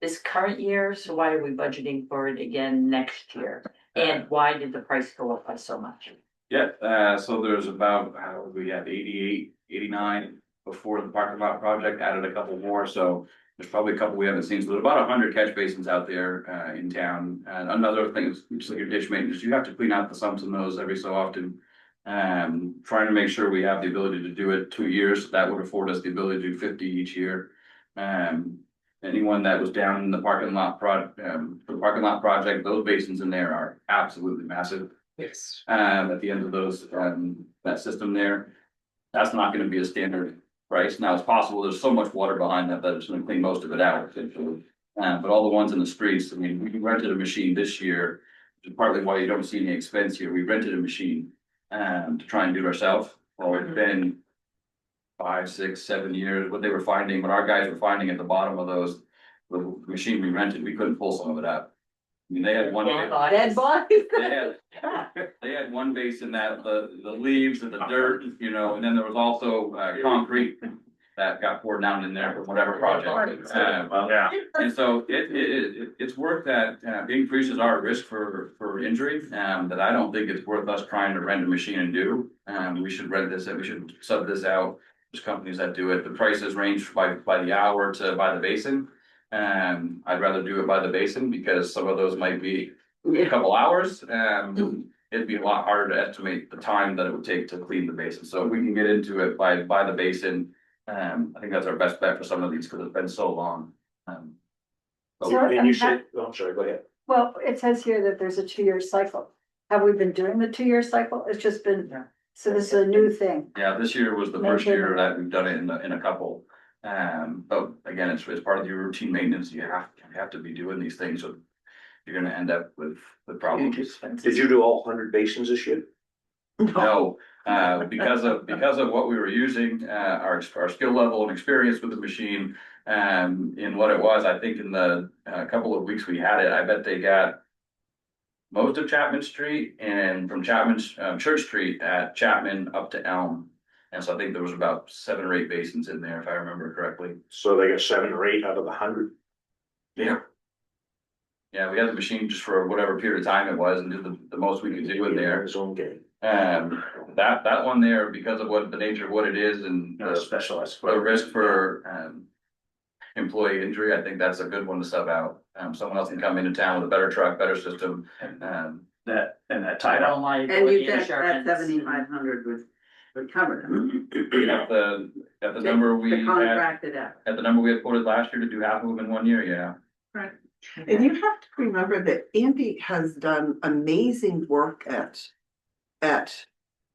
this current year, so why are we budgeting for it again next year? And why did the price go up by so much? Yeah, so there's about, we had 88, 89 before the parking lot project, added a couple more, so there's probably a couple we haven't seen, so there's about 100 catch basins out there, in town. And another thing is, just like your ditch maintenance, you have to clean out the sumps and those every so often. Trying to make sure we have the ability to do it 2 years, that would afford us the ability to do 50 each year. Anyone that was down in the parking lot the parking lot project, those basins in there are absolutely massive. Yes. At the end of those, that system there, that's not gonna be a standard price. Now, it's possible, there's so much water behind that it's gonna clean most of it out, essentially. But all the ones in the streets, I mean, we rented a machine this year, which is partly why you don't see any expense here. We rented a machine, to try and do it ourselves. Well, it's been 5, 6, 7 years, what our guys were finding at the bottom of those, the machine we rented, we couldn't pull some of it out. I mean, they had one. Dead bodies. They had one basin that the leaves and the dirt, you know, and then there was also concrete that got poured down in there for whatever project. Yeah. And so it's work that increases our risk for injury, that I don't think it's worth us trying to rent a machine and do. We should we should sub this out. There's companies that do it. The prices range by the hour to by the basin. I'd rather do it by the basin because some of those might be a couple hours. It'd be a lot harder to estimate the time that it would take to clean the basin. So if we can get into it by the basin, I think that's our best bet for some of these because it's been so long. And you said, oh, I'm sorry, go ahead. Well, it says here that there's a 2-year cycle. Have we been doing the 2-year cycle? It's just been, so this is a new thing. Yeah, this year was the first year that we've done it in a couple. But again, it's part of your routine maintenance. You have to be doing these things, so you're gonna end up with problems. Did you do all 100 basins this year? No, because of what we were using, our skill level and experience with the machine, in what it was, I think in the couple of weeks we had it, I bet they got most of Chapman Street and from Chapman, Church Street at Chapman up to Elm. And so I think there was about 7 or 8 basins in there, if I remember correctly. So they got 7 or 8 out of the 100. Yeah. Yeah, we had the machine just for whatever period of time it was and did the most we could do in there. His own game. That one there, because of what the nature of what it is and Specialized. the risk for employee injury, I think that's a good one to sub out. Someone else can come into town with a better truck, better system. That tied up. And you said that 7,500 would cover them. At the number we The had, contracted out. at the number we had quoted last year to do half of them in 1 year, yeah. Right. And you have to remember that Andy has done amazing work at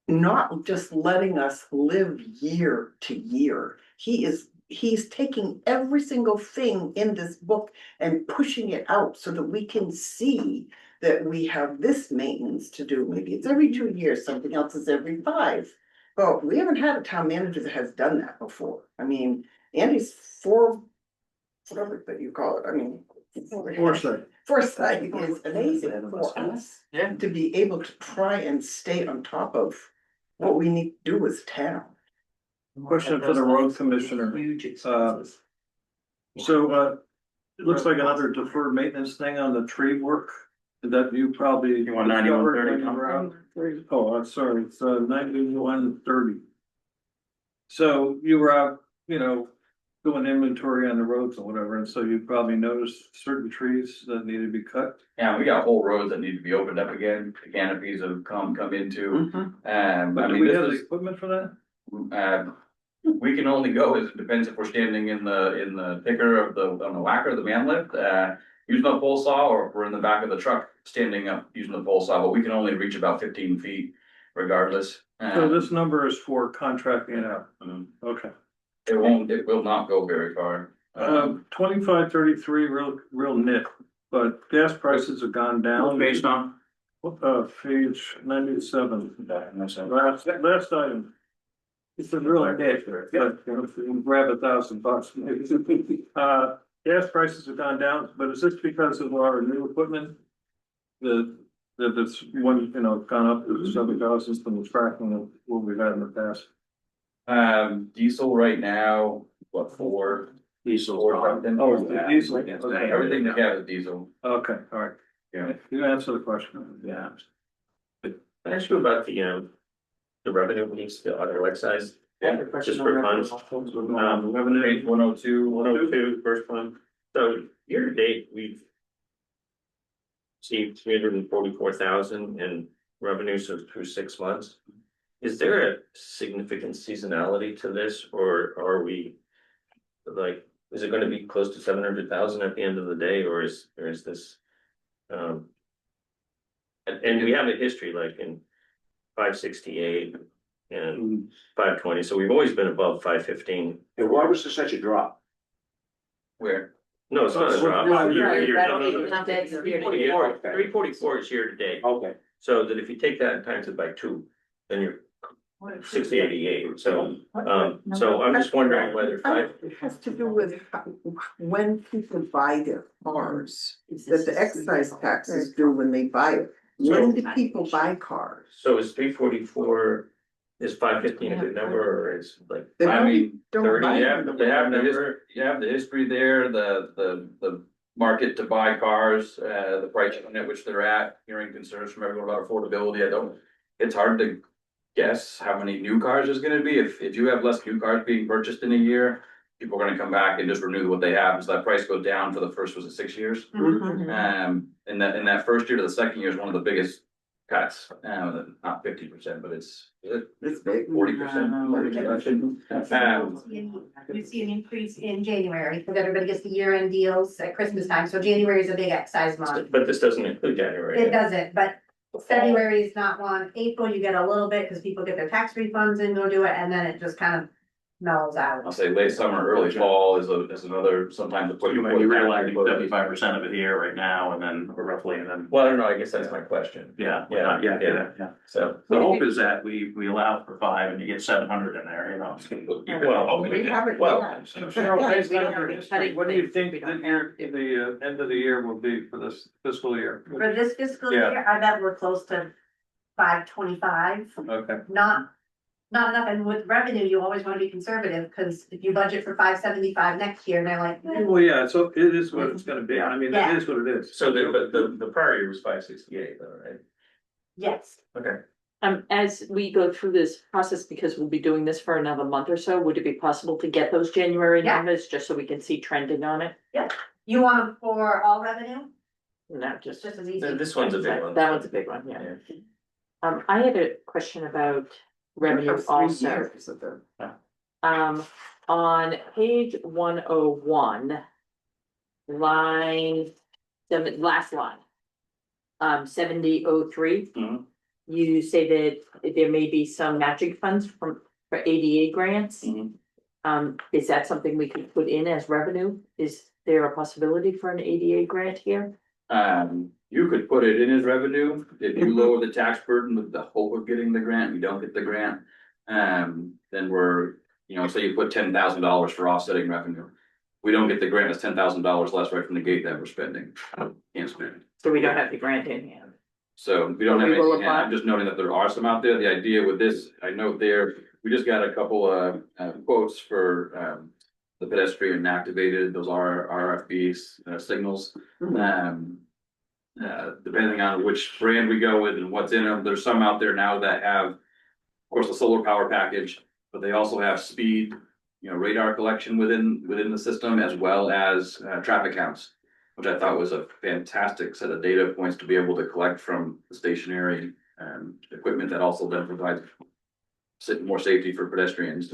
not just letting us live year to year. He's taking every single thing in this book and pushing it out so that we can see that we have this maintenance to do. Maybe it's every 2 years, something else is every 5. But we haven't had a town manager that has done that before. I mean, Andy's whatever that you call it, I mean. Foresight is amazing for us. Yeah. To be able to try and stay on top of what we need to do as town. Question for the road commissioner. Huge expenses. So, it looks like another deferred maintenance thing on the tree work. That you probably. You want 9130? Oh, I'm sorry, it's 9130. So you were out, doing inventory on the roads or whatever, and so you probably noticed certain trees that need to be cut. Yeah, we got whole roads that need to be opened up again. The canopies have come into. But I do mean, we this have the is, equipment for that? we can only go, it depends if we're standing in the picker on the whacker, the man lift, using a pole saw, or if we're in the back of the truck, standing up using the pole saw, but we can only reach about 15 feet regardless. So this number is for contracting it out. Okay. It will not go very far. 2533, real nit. but gas prices have gone down. Based on? Page 97. Last Last item. It's a real hit, but grab $1,000. Gas prices have gone down, but is this because of our new equipment? That's one, gone up to 7,000 from the tracking of what we've had in the past. Diesel right now, what, four? Diesel. Oh, it's the diesel. Okay, everything that has diesel. Okay, all right. Yeah. You answer the question. Yeah. Can I ask you about the revenue piece, the auto excise? Yeah. Just for funds. Revenue, 102. 102, first fund. So year to date, we've received 344,000 in revenues through 6 months. Is there a significant seasonality to this, or are we like, is it gonna be close to 700,000 at the end of the day, or is this? And we have a history like in 568 and 520, so we've always been above 515. And why was there such a drop? Where? No, it's not a drop. No, Year- that'll be no, no, counted as year to date. 344 is year to date, Okay. so that if you take that and times it by 2, then you're 688, so I'm just wondering whether It has to do with when people buy their cars, that the excise tax is due when they buy it. When do people buy cars? So is 344, is 515 a good number, or is like? They I mean, don't 30, buy you them. have the history there, the market to buy cars, the price at which they're at, hearing concerns from everyone about affordability. It's hard to guess how many new cars there's gonna be. If you have less new cars being purchased in a year, people are gonna come back and just renew what they have, so that price goes down for the first, was it 6 years? In that first year to the second year is one of the biggest cuts, not 50%, but it's It's big. 40%. You see an increase in January, because everybody gets the year-end deals at Christmas time, so January is a big excise month. But this doesn't include January. It doesn't, but February is not one, April you get a little bit, because people get their tax refunds and go do it, and then it just kind of mellows out. I'll say late summer, early fall is another, sometimes. You might be realizing 75% of it here right now, and then roughly, and then. Well, I don't know, I guess that's my question. Yeah. So. The hope is that we allow for 5 and you get 700 in there, Well, We haven't. What do you think the end of the year will be for this fiscal year? For this fiscal Yeah. year, I bet we're close to 525, Okay. not enough, and with revenue, you always wanna be conservative, because if you budget for 575 next year, and they're like, Well, yeah, so it is what it's gonna be. I mean, it is what it is. So the prior year was 568 though, right? yes. Okay. As we go through this process, because we'll be doing this for another month or so, would it be possible to get those January Yeah. numbers, just so we can see trending on it? You want them for all revenue? No, It's just. just as easy. This one's a big one. That one's a big one, yeah. I had a question about revenue also. On page 101. Line, the last line. 7003. Mhm. You say that there may be some matching funds for ADA grants. Mhm. Is that something we could put in as revenue? Is there a possibility for an ADA grant here? You could put it in as revenue, if you lower the tax burden with the hope of getting the grant, you don't get the grant. Then we're, say you put $10,000 for offsetting revenue. We don't get the grant, it's $10,000 less right from the gate that we're spending, can't spend it. So we don't have the grant in hand. So we don't have We will anything, and I'm apply. just noting that there are some out there, the idea with this, I note there, we just got a couple of quotes for. The pedestrian activated, those are RFBs, signals, depending on which brand we go with and what's in them, there's some out there now that have. Of course, the solar power package, but they also have speed, radar collection within the system, as well as traffic counts. Which I thought was a fantastic set of data points to be able to collect from the stationary equipment that also then provides. More safety for pedestrians.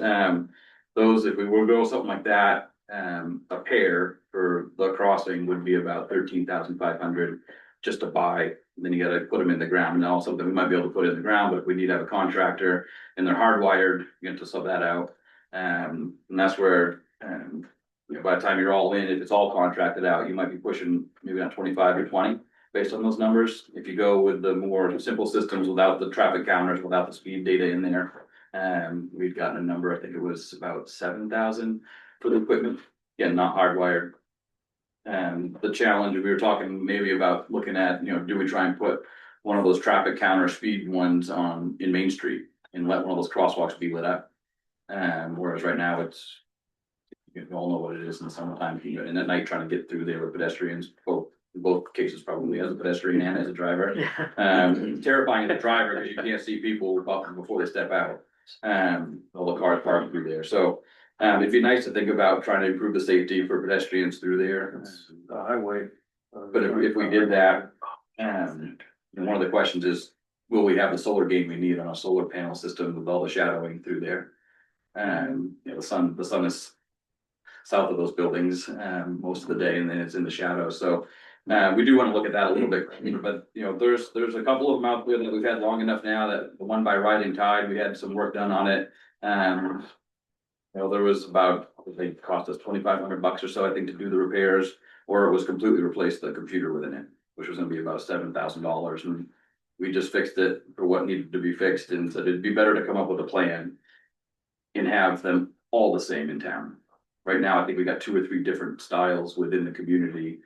Those, if we were to go something like that, a pair for the crossing would be about 13,500 just to buy. Then you gotta put them in the ground, and also then we might be able to put it in the ground, but if we need to have a contractor and they're hardwired, you have to sub that out. And that's where, by the time you're all in, if it's all contracted out, you might be pushing maybe not 25 or 20 based on those numbers. If you go with the more simple systems without the traffic counters, without the speed data in there, we've gotten a number, I think it was about 7,000 for the equipment. Again, not hardwired. The challenge, we were talking maybe about looking at, do we try and put one of those traffic counter speed ones in Main Street and let one of those crosswalks be lit up? Whereas right now it's, you all know what it is in the summertime, and at night trying to get through there with pedestrians, in both cases probably as a pedestrian and as a driver. Terrifying as a driver because you can't see people before they step out. All the cars parked through there. So it'd be nice to think about trying to improve the safety for pedestrians through there. The highway. But if we did that, and one of the questions is, will we have the solar gain we need on a solar panel system with all the shadowing through there? The sun is south of those buildings most of the day, and then it's in the shadow. So we do want to look at that a little bit. But there's a couple of them out there that we've had long enough now. That the one by Rising Tide, we had some work done on it. There was about, I think it cost us $2,500 or so, I think, to do the repairs, or it was completely replaced the computer within it, which was going to be about $7,000. And we just fixed it for what needed to be fixed, and said it'd be better to come up with a plan and have them all the same in town. Right now, I think we got 2 or 3 different styles within the community,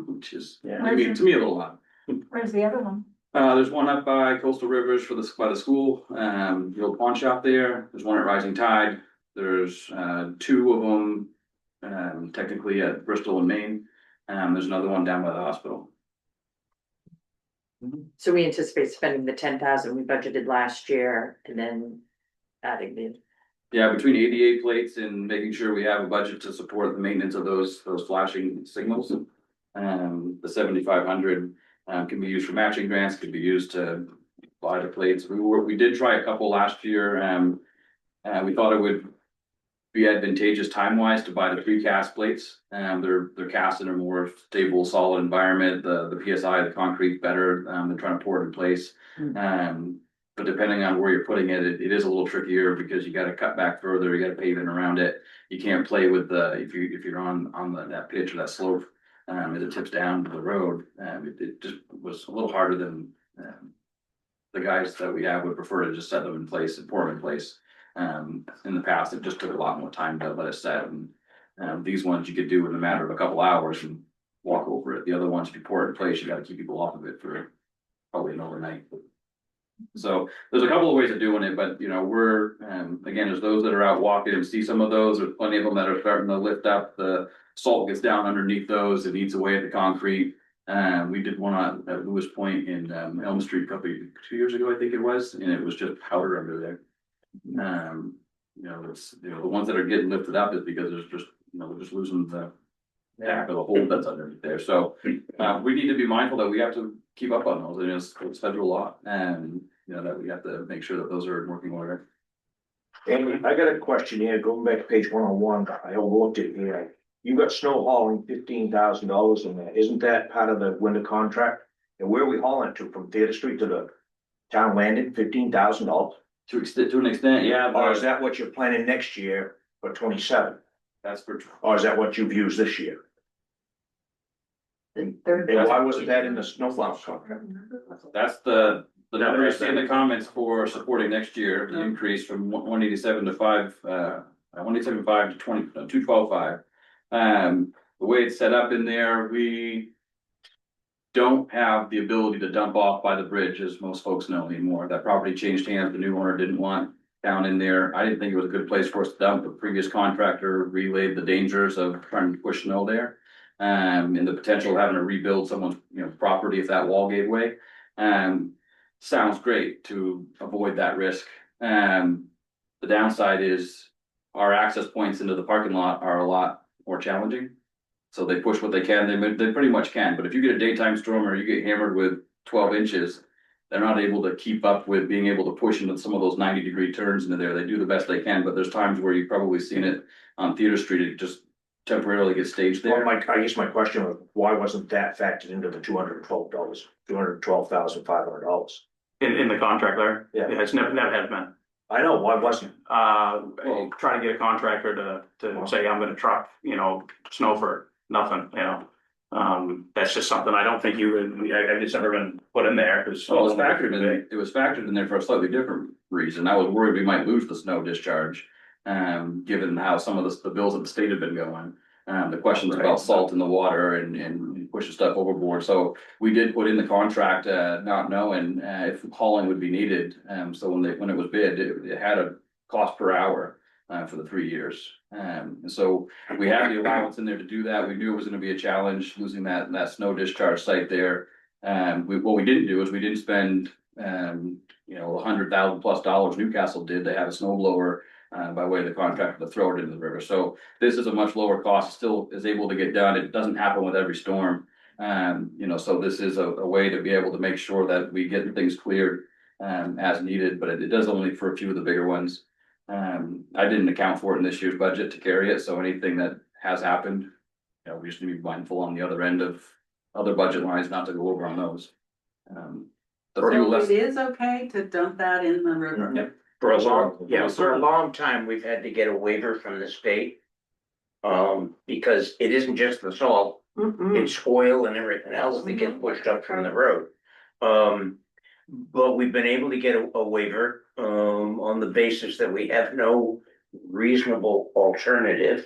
which is, to me, a little odd. Where's the other one? There's one up by Coastal Rivers by the school, the old pawn shop there. There's one at Rising Tide. There's 2 of them, technically at Bristol and Maine. There's another one down by the hospital. So we anticipate spending the 10,000 we budgeted last year and then adding the. Yeah, between 88 plates and making sure we have a budget to support the maintenance of those flashing signals. The 7,500 can be used for matching grants, could be used to buy the plates. We did try a couple last year. We thought it would be advantageous time-wise to buy the precast plates. They're cast in a more stable, solid environment. The PSI, the concrete better than trying to pour it in place. But depending on where you're putting it, it is a little trickier because you got to cut back further. You got to pave it around it. You can't play with if you're on that pitch or that slope as it tips down to the road. It just was a little harder than the guys that we have would prefer to just set them in place and pour them in place. In the past, it just took a lot more time to let it set. And these ones you could do in a matter of a couple hours and walk over it. The other ones, if you pour it in place, you got to keep people off of it for probably an overnight. So there's a couple of ways of doing it, but we're again, there's those that are out walking and see some of those. There's plenty of them that are starting to lift up. The salt gets down underneath those. It eats away at the concrete. We did one at Lewis Point in Elm Street 2 years ago, I think it was, and it was just powder under there. The ones that are getting lifted up is because there's just we're just losing the back of the hole that's underneath there. So we need to be mindful that we have to keep up on those. And it's federal law, and that we have to make sure that those are in working order. And I got a question here, going back to page 101, I overlooked it here. You got snow hauling $15,000 in there. Isn't that part of the winter contract? And where are we hauling to, from Theater Street to the town landing, $15,000? To an extent, yeah. Or is that what you're planning next year for 27? That's for. Or is that what you've used this year? And why wasn't that in the snowplow contract? That's the number you see in the comments for supporting next year, the increase from 187 to 187.5 to 212.5. The way it's set up in there, we don't have the ability to dump off by the bridge, as most folks know anymore. That property changed hands. The new owner didn't want down in there. I didn't think it was a good place for us to dump. The previous contractor relayed the dangers of trying to push snow there. And the potential of having to rebuild someone's property if that wall gave way. Sounds great to avoid that risk. The downside is our access points into the parking lot are a lot more challenging. So they push what they can. They pretty much can. But if you get a daytime storm or you get hammered with 12 inches, they're not able to keep up with being able to push into some of those 90-degree turns into there. They do the best they can, but there's times where you've probably seen it on Theater Street. It just temporarily gets staged there. Well, I guess my question was, why wasn't that factored into the $212, $212,500? In the contract there? Yeah. It's never has been. I know, why wasn't it? Trying to get a contractor to say, I'm gonna truck, snow for nothing, that's just something I don't think it's never been put in there, because. Well, it was factored in there for a slightly different reason. I was worried we might lose the snow discharge. Given how some of the bills of the state have been going. The questions about salt in the water and pushing stuff overboard. So we did put in the contract, not knowing, if hauling would be needed. So when it was bid, it had a cost per hour, for the 3 years. And so we had the allowance in there to do that. We knew it was gonna be a challenge losing that snow discharge site there. What we didn't do is we didn't spend, $100,000+ Newcastle did. They had a snow blower, by way of the contractor to throw it into the river. So this is a much lower cost, still is able to get done. It doesn't happen with every storm. So this is a way to be able to make sure that we get things cleared, as needed, but it does only for a few of the bigger ones. I didn't account for it in this year's budget to carry it, so anything that has happened, we just need to be mindful on the other end of other budget lines, not to go over on those. The fuel So less. it is okay to dump that in the river? Yep. For a long time, we've had to get a waiver from the state. Because it isn't just the salt, it's oil and everything else that gets pushed up from the road. But we've been able to get a waiver, on the basis that we have no reasonable alternative.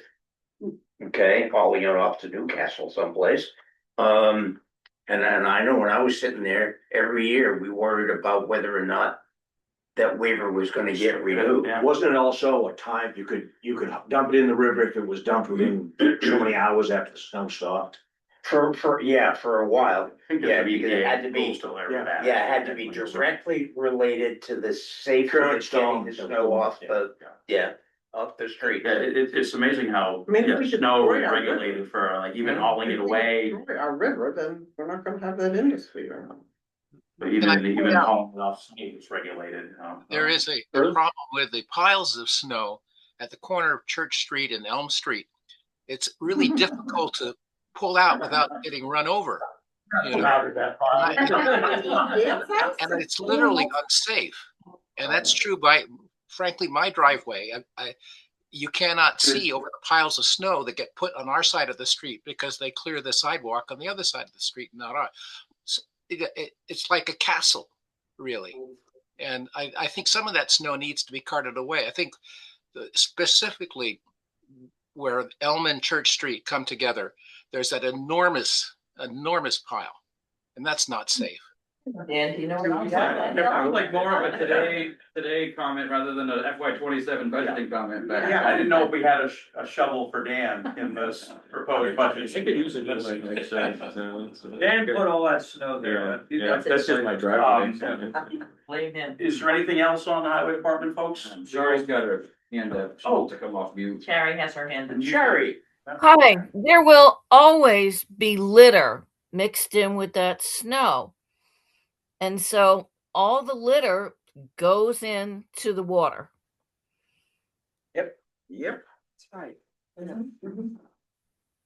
Okay, hauling it off to Newcastle someplace. And I know when I was sitting there, every year we worried about whether or not that waiver was gonna get renewed. Wasn't it also a time you could dump it in the river if it was dumped within so many hours after the snow stopped? For a while, yeah, because it had to be, Yeah, it had to be directly related to the safety of getting the snow off the street. Yeah, it's amazing how, Maybe we could snow destroy is our regulated for like even hauling it away, Our river, then we're not gonna have that industry. but even hauling it off, it's regulated. There is a problem with the piles of snow at the corner of Church Street and Elm Street. It's really difficult to pull out without getting run over. And it's literally unsafe. And that's true by, frankly, my driveway. You cannot see over the piles of snow that get put on our side of the street because they clear the sidewalk on the other side of the street, not ours. So it's like a castle, really. And I think some of that snow needs to be carted away. I think specifically where Elm and Church Street come together, there's that enormous pile, and that's not safe. Dan, you know where I'm I would like more of a today comment rather than a FY27 budgeting comment, but. I didn't know if we had a shovel for Dan in this proposed budget. I could use it this way. Dan put all that snow there. Yeah, that's just my driveway. Blame him. Is there anything else on the highway department, folks? Sherry's got her hand up. To come off mute. Carrie has her hand up. Sherry. Hi, there will always be litter mixed in with that snow. And so all the litter goes into the water. Yep. That's right.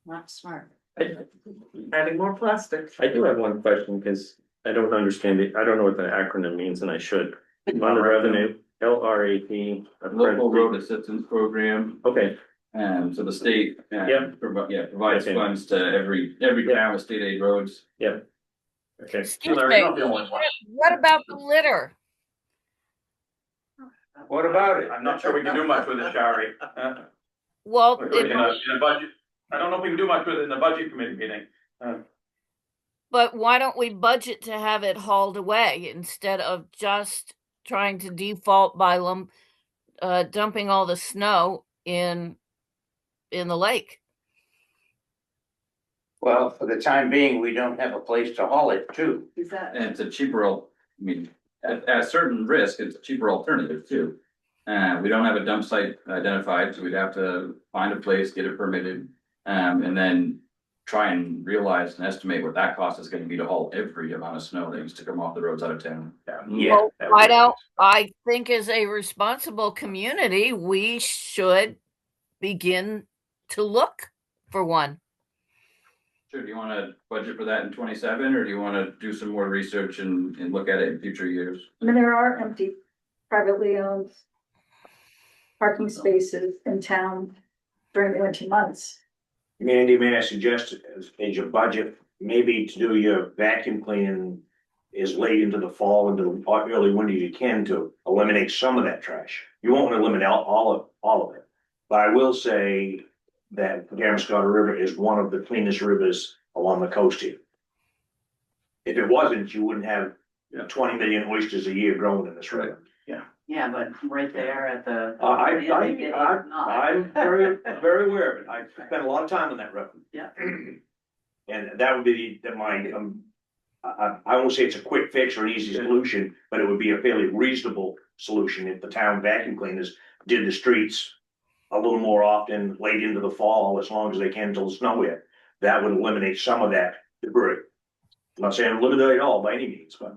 Not smart. Adding more plastic. I do have one question because I don't understand it. I don't know what the acronym means and I should. On the revenue, LRAP. Local Road Assistance Program. Okay, So the state, provides Okay. funds to every town with state aid roads. okay. Excuse Larry, me, you're not the only one. what about the litter? What about it? I'm not sure we can do much with it, Shari. Well, In a budget, I don't know if we can do much with it in the budget committee meeting. but why don't we budget to have it hauled away instead of just trying to default by dumping all the snow in the lake? Well, for the time being, we don't have a place to haul it to. Is that? And it's a cheaper, at a certain risk, it's a cheaper alternative too. We don't have a dump site identified, so we'd have to find a place, get it permitted, and then try and realize and estimate what that cost is gonna be to haul every amount of snow that used to come off the roads out of town. Well, why don't I think as a responsible community, we should begin to look for one. Sure, do you wanna budget for that in 27, or do you wanna do some more research and look at it in future years? I mean, there are empty privately owned parking spaces in town during the winter months. Mandy, may I suggest as your budget, maybe to do your vacuum cleaning is late into the fall, into the early winter you can to eliminate some of that trash. You won't eliminate all of it. But I will say that Damariscotta River is one of the cleanest rivers along the coast here. If it wasn't, you wouldn't have 20 million oysters a year growing in this river. Yeah, but right there at the. I'm very aware of it. I spent a lot of time on that river. Yeah. And that would be my, I won't say it's a quick fix or an easy solution, but it would be a fairly reasonable solution if the town vacuum cleaners did the streets a little more often, late into the fall, as long as they can till the snow hit. That would eliminate some of that debris. I'm not saying eliminate it all by any means, but.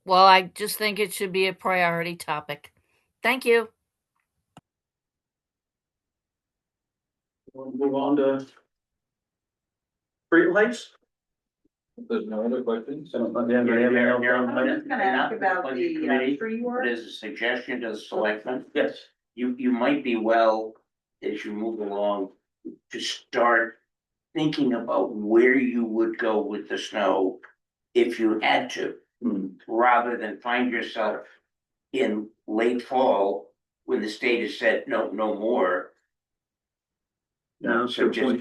Well, I just think it should be a priority topic. Thank you. We'll move on to streetlights. There's no other questions? I'm just gonna ask about the tree work. As a suggestion to the selectmen, Yes. you might be well, as you move along, to start thinking about where you would go with the snow if you had to. Rather than find yourself in late fall when the state has said, no more. No, So just, something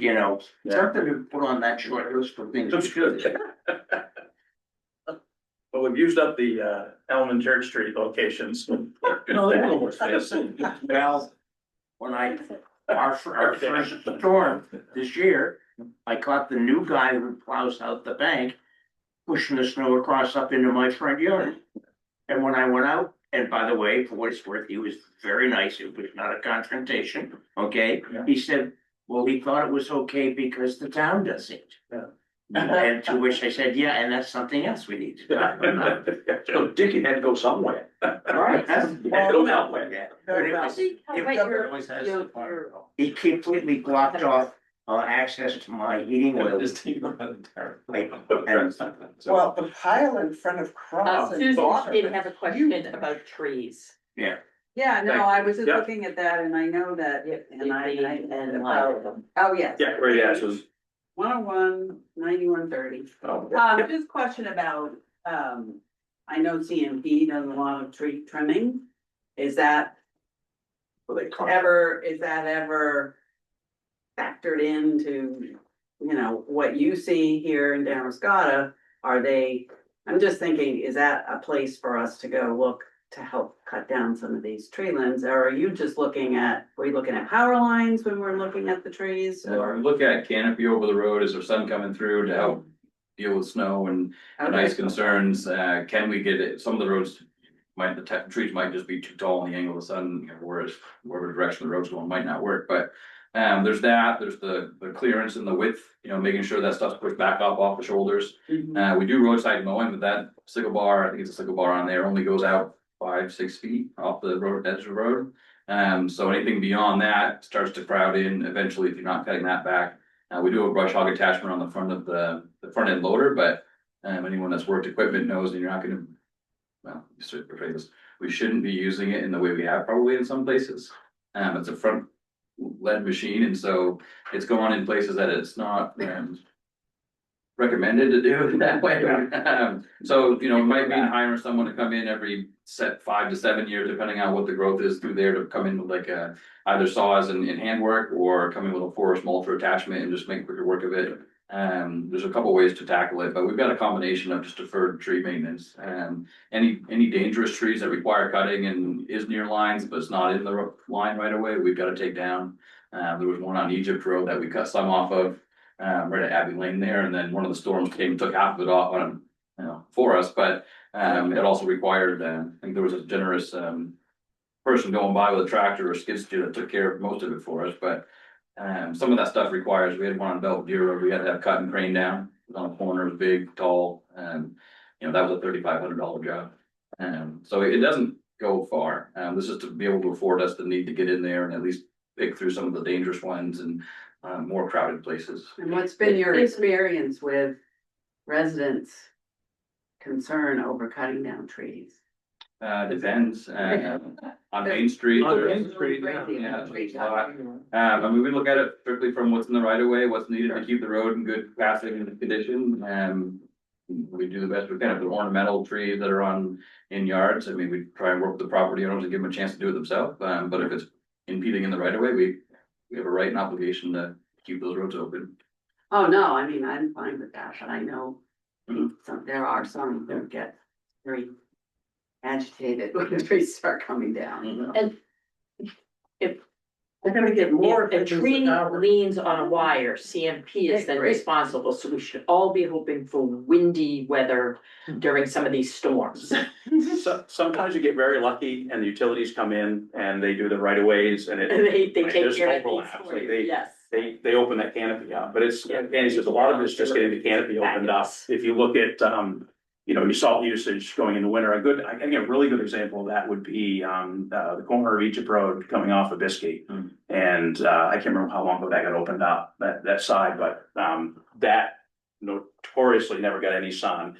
to put on that short list for things. That's good. But we've used up the Elm and Church Street locations. No, they're a little more space. Well, when our first storm this year, I caught the new guy who plows out the bank pushing the snow across up into my front yard. And when I went out, and by the way, for what it's worth, he was very nice. It was not a confrontation, okay? Yeah. He said, well, he thought it was okay because the town does it. Yeah. And to which I said, yeah, and that's something else we need to talk about. So Dickie had to go somewhere. Right, that's. Go that way. Yeah. But it was- Always has the fire. He completely blocked off access to my heating oil. Just think about it, Tara. Well, the pile in front of Cross. and Susan Bar- did have a question about trees. Yeah. Yeah, no, I was just Yeah. looking at that and I know that, and And about, oh, yes. Yeah, where yeah, so 101, 9130. Just question about, I know CMP does a lot of tree trimming. Is that ever factored into, what you see here in Damariscotta? I'm just thinking, is that a place for us to go look to help cut down some of these tree limbs? Or are you just are we looking at power lines when we're looking at the trees Or or? look at canopy over the road, is there sun coming through to help deal with snow and ice concerns? Can we get it, some of the roads the trees might just be too tall in the angle of the sun, whereas whatever direction the road's going might not work, but. There's the clearance and the width, making sure that stuff's pushed back up off the shoulders. We do roadside mowing, but that sickle bar, I think it's a sickle bar on there, only goes out 5-6 feet off the road, edge of the road. So anything beyond that starts to crowd in eventually if you're not cutting that back. We do a brush hog attachment on the front of the front end loader, but anyone that's worked equipment knows that you're not gonna, we shouldn't be using it in the way we have probably in some places. It's a front lead machine, and so it's going in places that it's not recommended to do it that way. So, it might mean hiring someone to come in every 5 to 7 years, depending on what the growth is through there, to come in with like either saws and handwork, or come in with a forest mulcher attachment and just make quicker work of it. There's a couple ways to tackle it, but we've got a combination of just deferred tree maintenance. Any dangerous trees that require cutting and is near lines, but it's not in the line right away, we've got to take down. There was one on Egypt Road that we cut some off of, right at Abbey Lane there, and then one of the storms came and took half of it off on, for us, but it also required, I think there was a generous person going by with a tractor or skid steer that took care of most of it for us, but some of that stuff requires, we had one on Belvedere Road, we had to have cut and crane down, it was on a corner, it was big, tall, that was a $3,500 job. So it doesn't go far, this is to be able to afford us the need to get in there and at least pick through some of the dangerous ones and more crowded places. And what's been your experience with residents' concern over cutting down trees? Depends, on Main Street. On there's- Main Street, yeah. Yeah, there's a lot. I mean, we look at it strictly from what's in the right of way, what's needed to keep the road in good capacity and condition, we do the best we can. If they're ornamental trees that are in yards, I mean, we try and work with the property owners and give them a chance to do it themselves, but if it's impeding in the right of way, we have a right and obligation to keep those roads open. Oh, no, I mean, I'm fine with that, but I know there are some that get very agitated when the trees start coming down. And if They're gonna get more. if a if they lose tree the power. leans on a wire, CMP is then responsible, so we should all be hoping for windy weather during some of these storms. So, sometimes you get very lucky and the utilities come in and they do the right of ways and it. And they take there's care of these overlaps, for like you, they- yes. They open that canopy up, but it's, and it's just, a lot of it's just getting the canopy opened up. If you look at, your salt usage going into winter, I think a really good example of that would be, the corner of Egypt Road coming off of Biscayne. And, I can't remember how long ago that got opened up, that side, but, that notoriously never got any sun.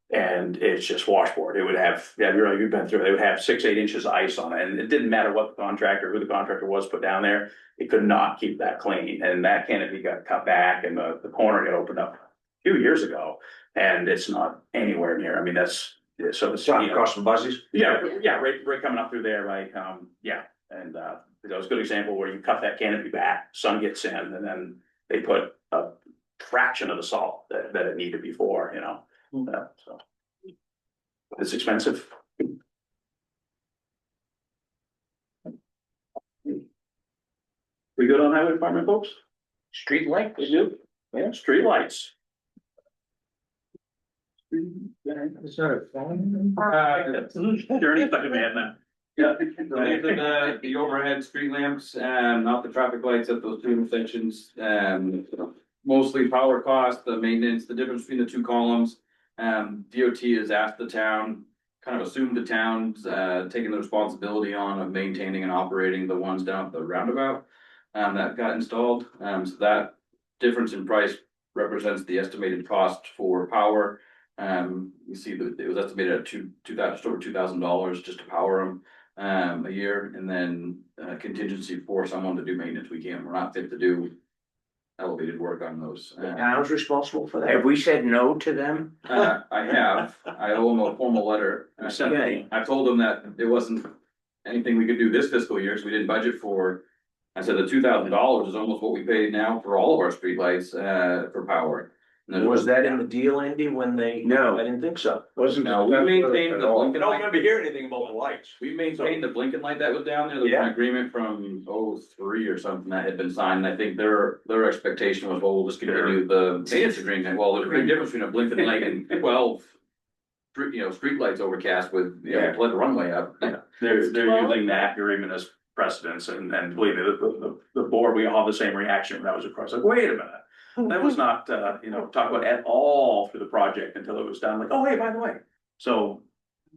And it's just washboard. It would have, you've been through it. It would have 6, 8 inches of ice on it. And it didn't matter what the contractor, who the contractor was put down there. It could not keep that clean. And that canopy got cut back and the corner got opened up a few years ago. And it's not anywhere near, I mean, so it's. Across from Buzzies? Yeah, right coming up through there, right, yeah. And, that was a good example where you cut that canopy back, sun gets in, and then they put a fraction of the salt that it needed before, so. It's expensive. We good on highway department, folks? Street light? We do, yeah, street lights. Is that a phone? Journey's like a madman. Yeah, these are the overhead street lamps, not the traffic lights at those two intersections, mostly power cost, the maintenance, the difference between the two columns. DOT has asked the town, kind of assumed the town's, taking the responsibility on of maintaining and operating the ones down at the roundabout. That got installed, so that difference in price represents the estimated cost for power. You see that it was estimated at just over $2,000 just to power them. A year, and then contingency for someone to do maintenance. We're not fit to do elevated work on those. The town's responsible for that. Have we said no to them? I owe them a formal letter. Okay. I told them that it wasn't anything we could do this fiscal year, so we didn't budget for. I said the $2,000 is almost what we pay now for all of our streetlights, for power. Was that in the deal, Andy, when they? No. I didn't think so. Wasn't. No, we maintained the I blinking don't light. remember hearing anything about the lights. We maintained the blinking light that was down there. There was an agreement from 03 or something that had been signed. And I think their expectation was, well, we'll just continue the maintenance agreement. Well, there's a big difference between a blinking light and 12 street lights overcast with, let the runway up. They're using that agreement as precedence, and believe me, the board, we all have the same reaction when that was across, like, wait a minute. That was not, talked about at all through the project until it was done, like, oh, hey, by the way. So,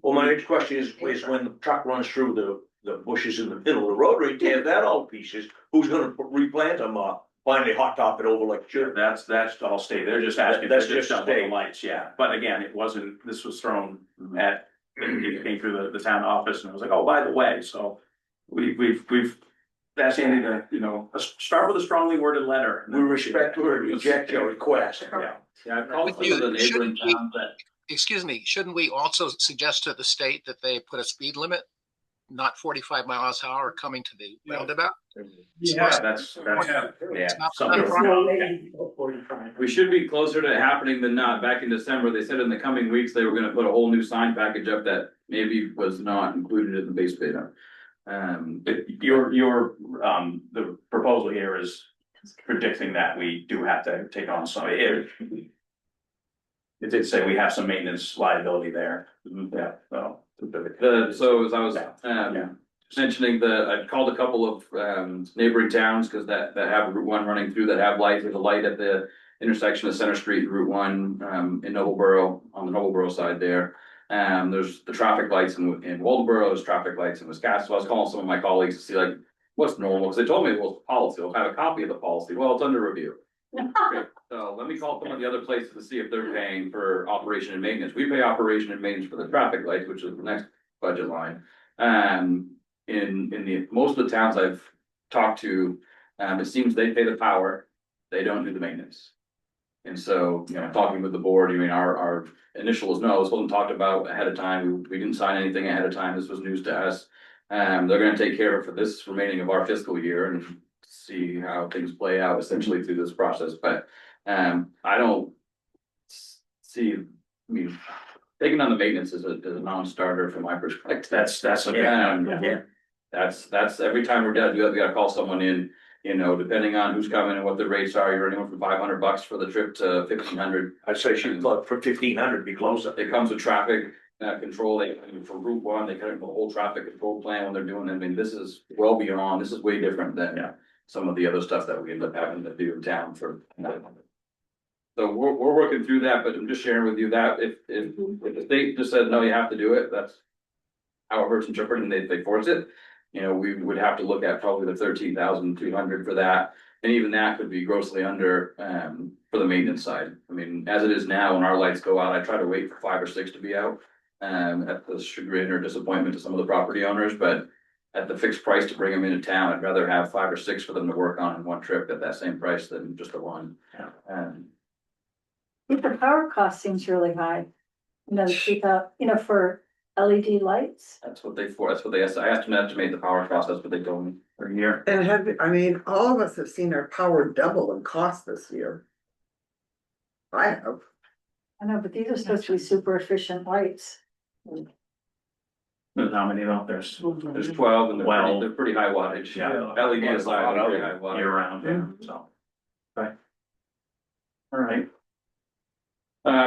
Well, my next question is when the truck runs through the bushes in the middle of the road, right, tears that all to pieces, who's gonna replant them, finally hot top it over like shit? that's all state, they're just asking. That's for just stuff with state. the lights, yeah, but again, it wasn't, this was thrown at, it came through the town office, and I was like, oh, by the way, so. We've asked Andy to, start with a strongly worded letter. We respectfully reject your request. Yeah, I've called some of the neighboring towns that. Excuse me, shouldn't we also suggest to the state that they put a speed limit, not 45 miles an hour coming to the roundabout? Yeah, that's, It's not something. done. We should be closer to it happening than not. Back in December, they said in the coming weeks, they were gonna put a whole new sign package up that maybe was not included in the base bid. The proposal here is predicting that we do have to take on some, it did say we have some maintenance liability there, yeah, so. So as I was, mentioning I called a couple of, neighboring towns, cause that have Route 1 running through, that have lights. There's a light at the intersection of Center Street and Route 1, in Noblesboro, on the Noblesboro side there. There's the traffic lights in Waldeboro, there's traffic lights in Wisconsin. So I was calling some of my colleagues to see like, what's normal, because they told me, well, it's policy, I'll have a copy of the policy. Well, it's under review. Okay, so let me call some of the other places to see if they're paying for operation and maintenance. We pay operation and maintenance for the traffic lights, which is the next budget line. In the, most of the towns I've talked to, it seems they pay the power, they don't do the maintenance. And so, you know, talking with the board, I mean, our initial was no, this wasn't talked about ahead of time, we didn't sign anything ahead of time, this was news to us. They're gonna take care of it for this remaining of our fiscal year and see how things play out essentially through this process, but, I don't see, I mean, taking on the maintenance is a non-starter from my perspective. That's a big, Yeah. That's every time we're gonna do it, we gotta call someone in, you know, depending on who's coming and what the rates are, you're anywhere from $500 for the trip to 1,500. I'd say shoot, look, for 1,500, be closer. It comes with traffic control, they, for Route 1, they kind of the whole traffic control plan when they're doing it. I mean, this is well beyond, this is way different than some of the other stuff that we end up having to do in town for. So we're working through that, but I'm just sharing with you that if the state just said, no, you have to do it, that's however it's interpreted and they force it. You know, we would have to look at probably the 13,200 for that. And even that could be grossly under, for the maintenance side. I mean, as it is now, when our lights go out, I try to wait for 5 or 6 to be out. At the chagrin or disappointment to some of the property owners, but at the fixed price to bring them into town, I'd rather have 5 or 6 for them to work on in one trip at that same price than just the one. The power cost seems really high. You know, to keep up, you know, for LED lights. That's what they asked, I asked them to estimate the power cost, that's what they told me per year. And I mean, all of us have seen our power double in cost this year. I have. I know, but these are supposed to be super efficient lights. there's how many out there? There's 12 and Well, they're pretty high wattage. yeah. LED is pretty high wattage. Year round, so. Okay. All right,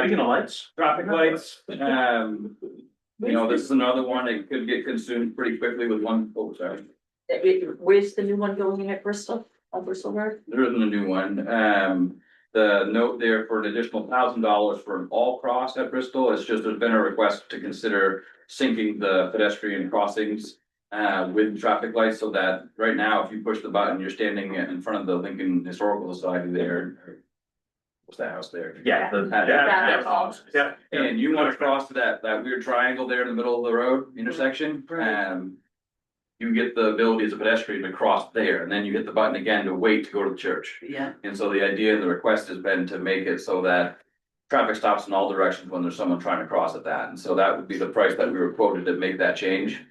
speaking of lights. Traffic lights, you know, this is another one that could get consumed pretty quickly with one, oh, sorry. Where's the new one going in at Bristol, on Bristol Road? There isn't a new one, the note there for an additional $1,000 for an all cross at Bristol, it's just, there's been a request to consider syncing the pedestrian crossings. With traffic lights, so that right now, if you push the button, you're standing in front of the Lincoln Historical Society there. What's that house there? Yeah. Yeah, and you want to cross to that weird triangle there in the middle of the road intersection, you get the ability as a pedestrian to cross there, and then you hit the button again to wait to go to the church. Yeah. And so the idea and the request has been to make it so that traffic stops in all directions when there's someone trying to cross at that, and so that would be the price that we were quoted to make that change.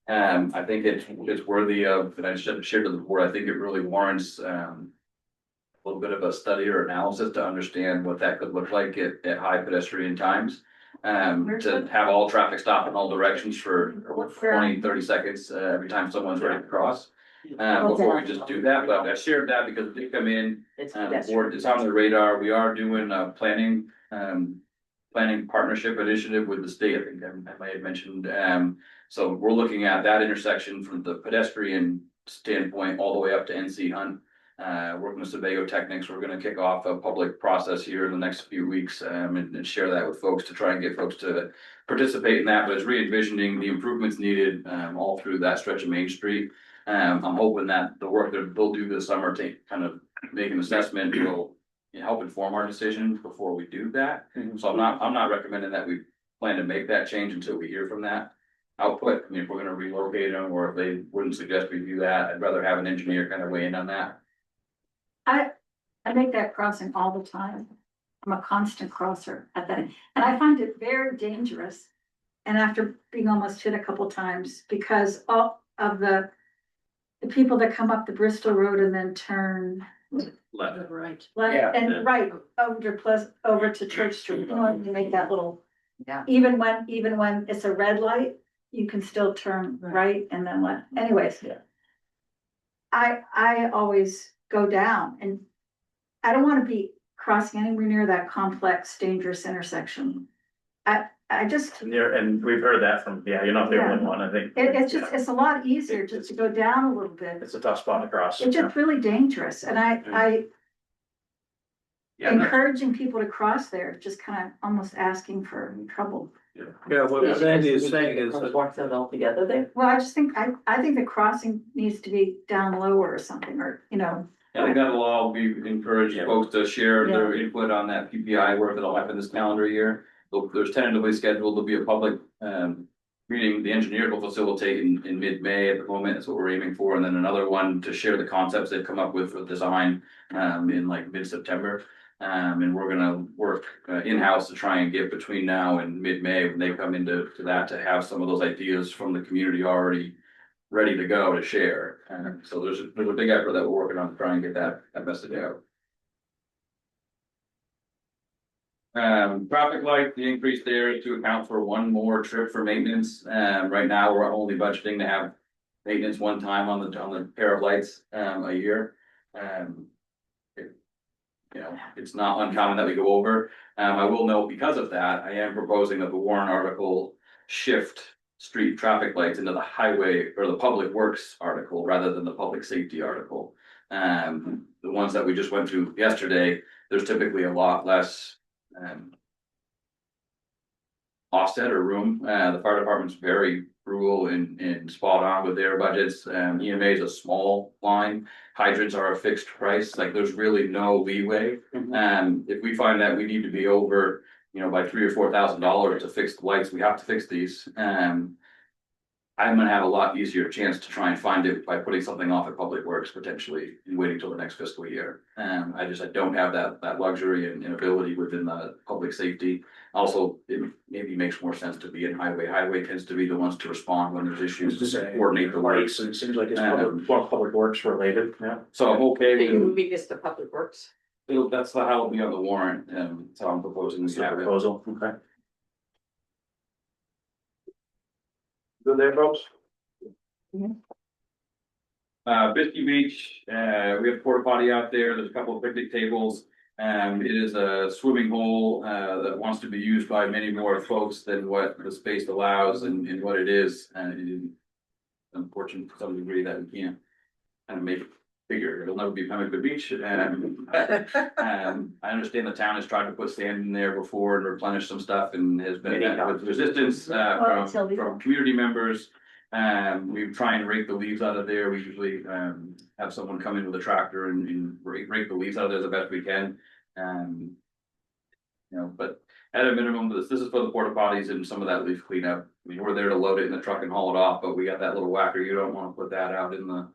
I think it's worthy of, and I should have shared to the board, I think it really warrants, a little bit of a study or analysis to understand what that could look like at high pedestrian times. To have all traffic stop in all directions for 20, 30 seconds, every time someone's ready to cross. Before we just do that, but I shared that because it did come in, the board, it's on the radar, we are doing a planning partnership initiative with the state, I think I might have mentioned, so we're looking at that intersection from the pedestrian standpoint all the way up to NC Hunt. Working with Sebago Technics, we're gonna kick off a public process here in the next few weeks, and share that with folks to try and get folks to participate in that, but it's re-envisioning the improvements needed, all through that stretch of Main Street. I'm hoping that the work that they'll do this summer to kind of make an assessment will help inform our decision before we do that. So I'm not recommending that we plan to make that change until we hear from that output. I mean, if we're gonna relocate them, or if they wouldn't suggest we do that, I'd rather have an engineer kind of weigh in on that. I make that crossing all the time. I'm a constant crosser at that, and I find it very dangerous. And after being almost hit a couple times, because all of the people that come up the Bristol Road and then turn Left. Right. left and right over to Church Street, you know, you make that little. Yeah. Even when it's a red light, you can still turn right and then left. Anyways. Yeah. I always go down, and I don't wanna be crossing anywhere near that complex, dangerous intersection. I just, And we've heard that from, you're not the only one, I think. it's a lot easier just to go down a little bit. It's a tough spot to cross. It's just really dangerous, and I encouraging people to cross there, just kind of almost asking for trouble. Yeah, what Sandy is saying is that Walk that all together there. Well, I just think, I think the crossing needs to be down lower or something, or, you know. I think that'll all be encouraged folks to share their input on that PPI work that'll happen this calendar year. There's tentatively scheduled to be a public meeting the engineers will facilitate in mid-May at the moment, that's what we're aiming for, and then another one to share the concepts they've come up with for design in like mid-September. And we're gonna work in-house to try and get between now and mid-May when they come into that to have some of those ideas from the community already ready to go to share. So there's a big effort that we're working on to try and get that message out. Traffic light, the increase there is to account for one more trip for maintenance. Right now, we're only budgeting to have maintenance one time on the pair of lights, a year. You know, it's not uncommon that we go over. I will note because of that, I am proposing that the warrant article shift street traffic lights into the highway or the public works article rather than the public safety article. The ones that we just went through yesterday, there's typically a lot less offset or room. The fire department's very frugal and spot on with their budgets. EMA is a small line. Hydrants are a fixed price. Like there's really no leeway. If we find that we need to be over, you know, by $3,000 or $4,000 to fix the lights, we have to fix these. I'm gonna have a lot easier chance to try and find it by putting something off at Public Works potentially and waiting till the next fiscal year. I don't have that luxury and ability within the public safety. Also, it maybe makes more sense to be in highway. Highway tends to be the ones to respond when there's issues to coordinate the lights. It seems like it's public works related, yeah. So I'm okay Are you with, moving this to Public Works? that's how it'll be on the warrant, so I'm proposing we have it. Proposal, okay. Good there, folks? Biskie Beach, we have porta potty out there, there's a couple of picnic tables. It is a swimming hole, that wants to be used by many more folks than what the space allows and what it is. And it is unfortunate to some degree that we can't kind of make it bigger, it'll never be Pemmican Beach. I understand the town has tried to put sand in there before and replenish some stuff and has been met with resistance, from community members. We try and rake the leaves out of there. We usually have someone come in with a tractor and rake the leaves out of there the best we can. You know, but at a minimum, this is for the porta potties and some of that leaf cleanup. I mean, we're there to load it in the truck and haul it off, but we got that little whacker. You don't want to put that out in the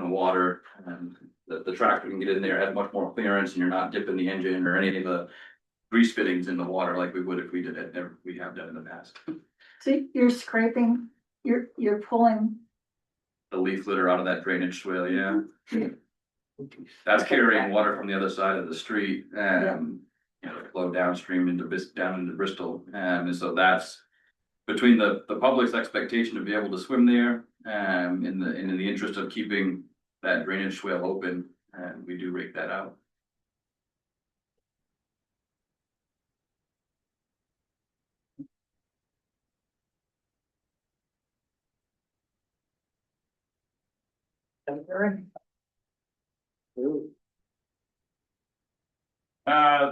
water. And the tractor can get in there, has much more clearance, and you're not dipping the engine or any of the grease fittings in the water like we would if we did it. We have done in the past. So you're scraping, you're pulling. The leaf litter out of that drainage swale, yeah. That's carrying water from the other side of the street, you know, flow downstream down into Bristol. And so that's between the public's expectation to be able to swim there, in the interest of keeping that drainage swale open, and we do rake that out.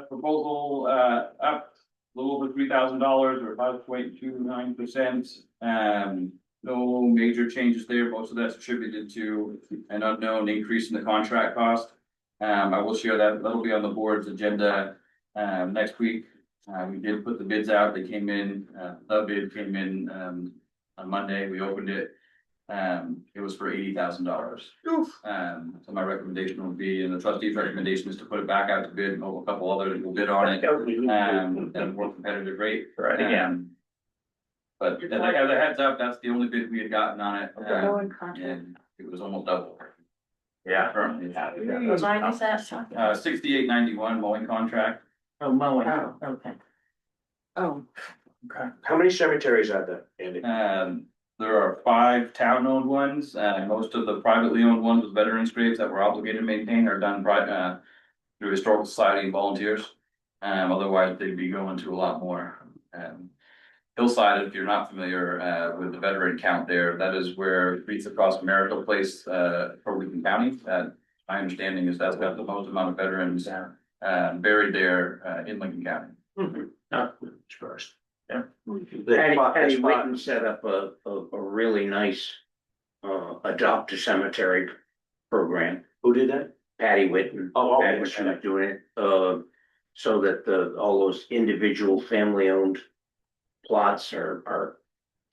Proposal, up a little over $3,000 or 5.29%. No major changes there. Most of that's attributed to an unknown increase in the contract cost. I will share that. That'll be on the board's agenda, next week. We did put the bids out. They came in, the bid came in, on Monday. We opened it. It was for $80,000. So my recommendation would be, and the trustee's recommendation is to put it back out to bid, and a couple others will bid on it, at a more competitive rate. Right, yeah. But as a heads up, that's the only bid we had gotten on it, Mowing contract. and it was almost double. Yeah. Currently, What line is that? 6891 mowing contract. Oh, mowing, Oh. okay. Oh, Okay. How many cemeteries are there, Andy? There are 5 town-owned ones, most of the privately owned ones with veterans graves that we're obligated to maintain are done through historical society and volunteers. Otherwise they'd be going to a lot more. Hillside, if you're not familiar with the veteran count there, that is where it reads across Marital Place for Lincoln County. My understanding is that's got the most amount of veterans buried there in Lincoln County. First. Yeah. Patty Whitten set up a really nice adopt a cemetery program. Who did that? Patty Whitten. Oh, Patty was doing it, so that all those individual family owned plots are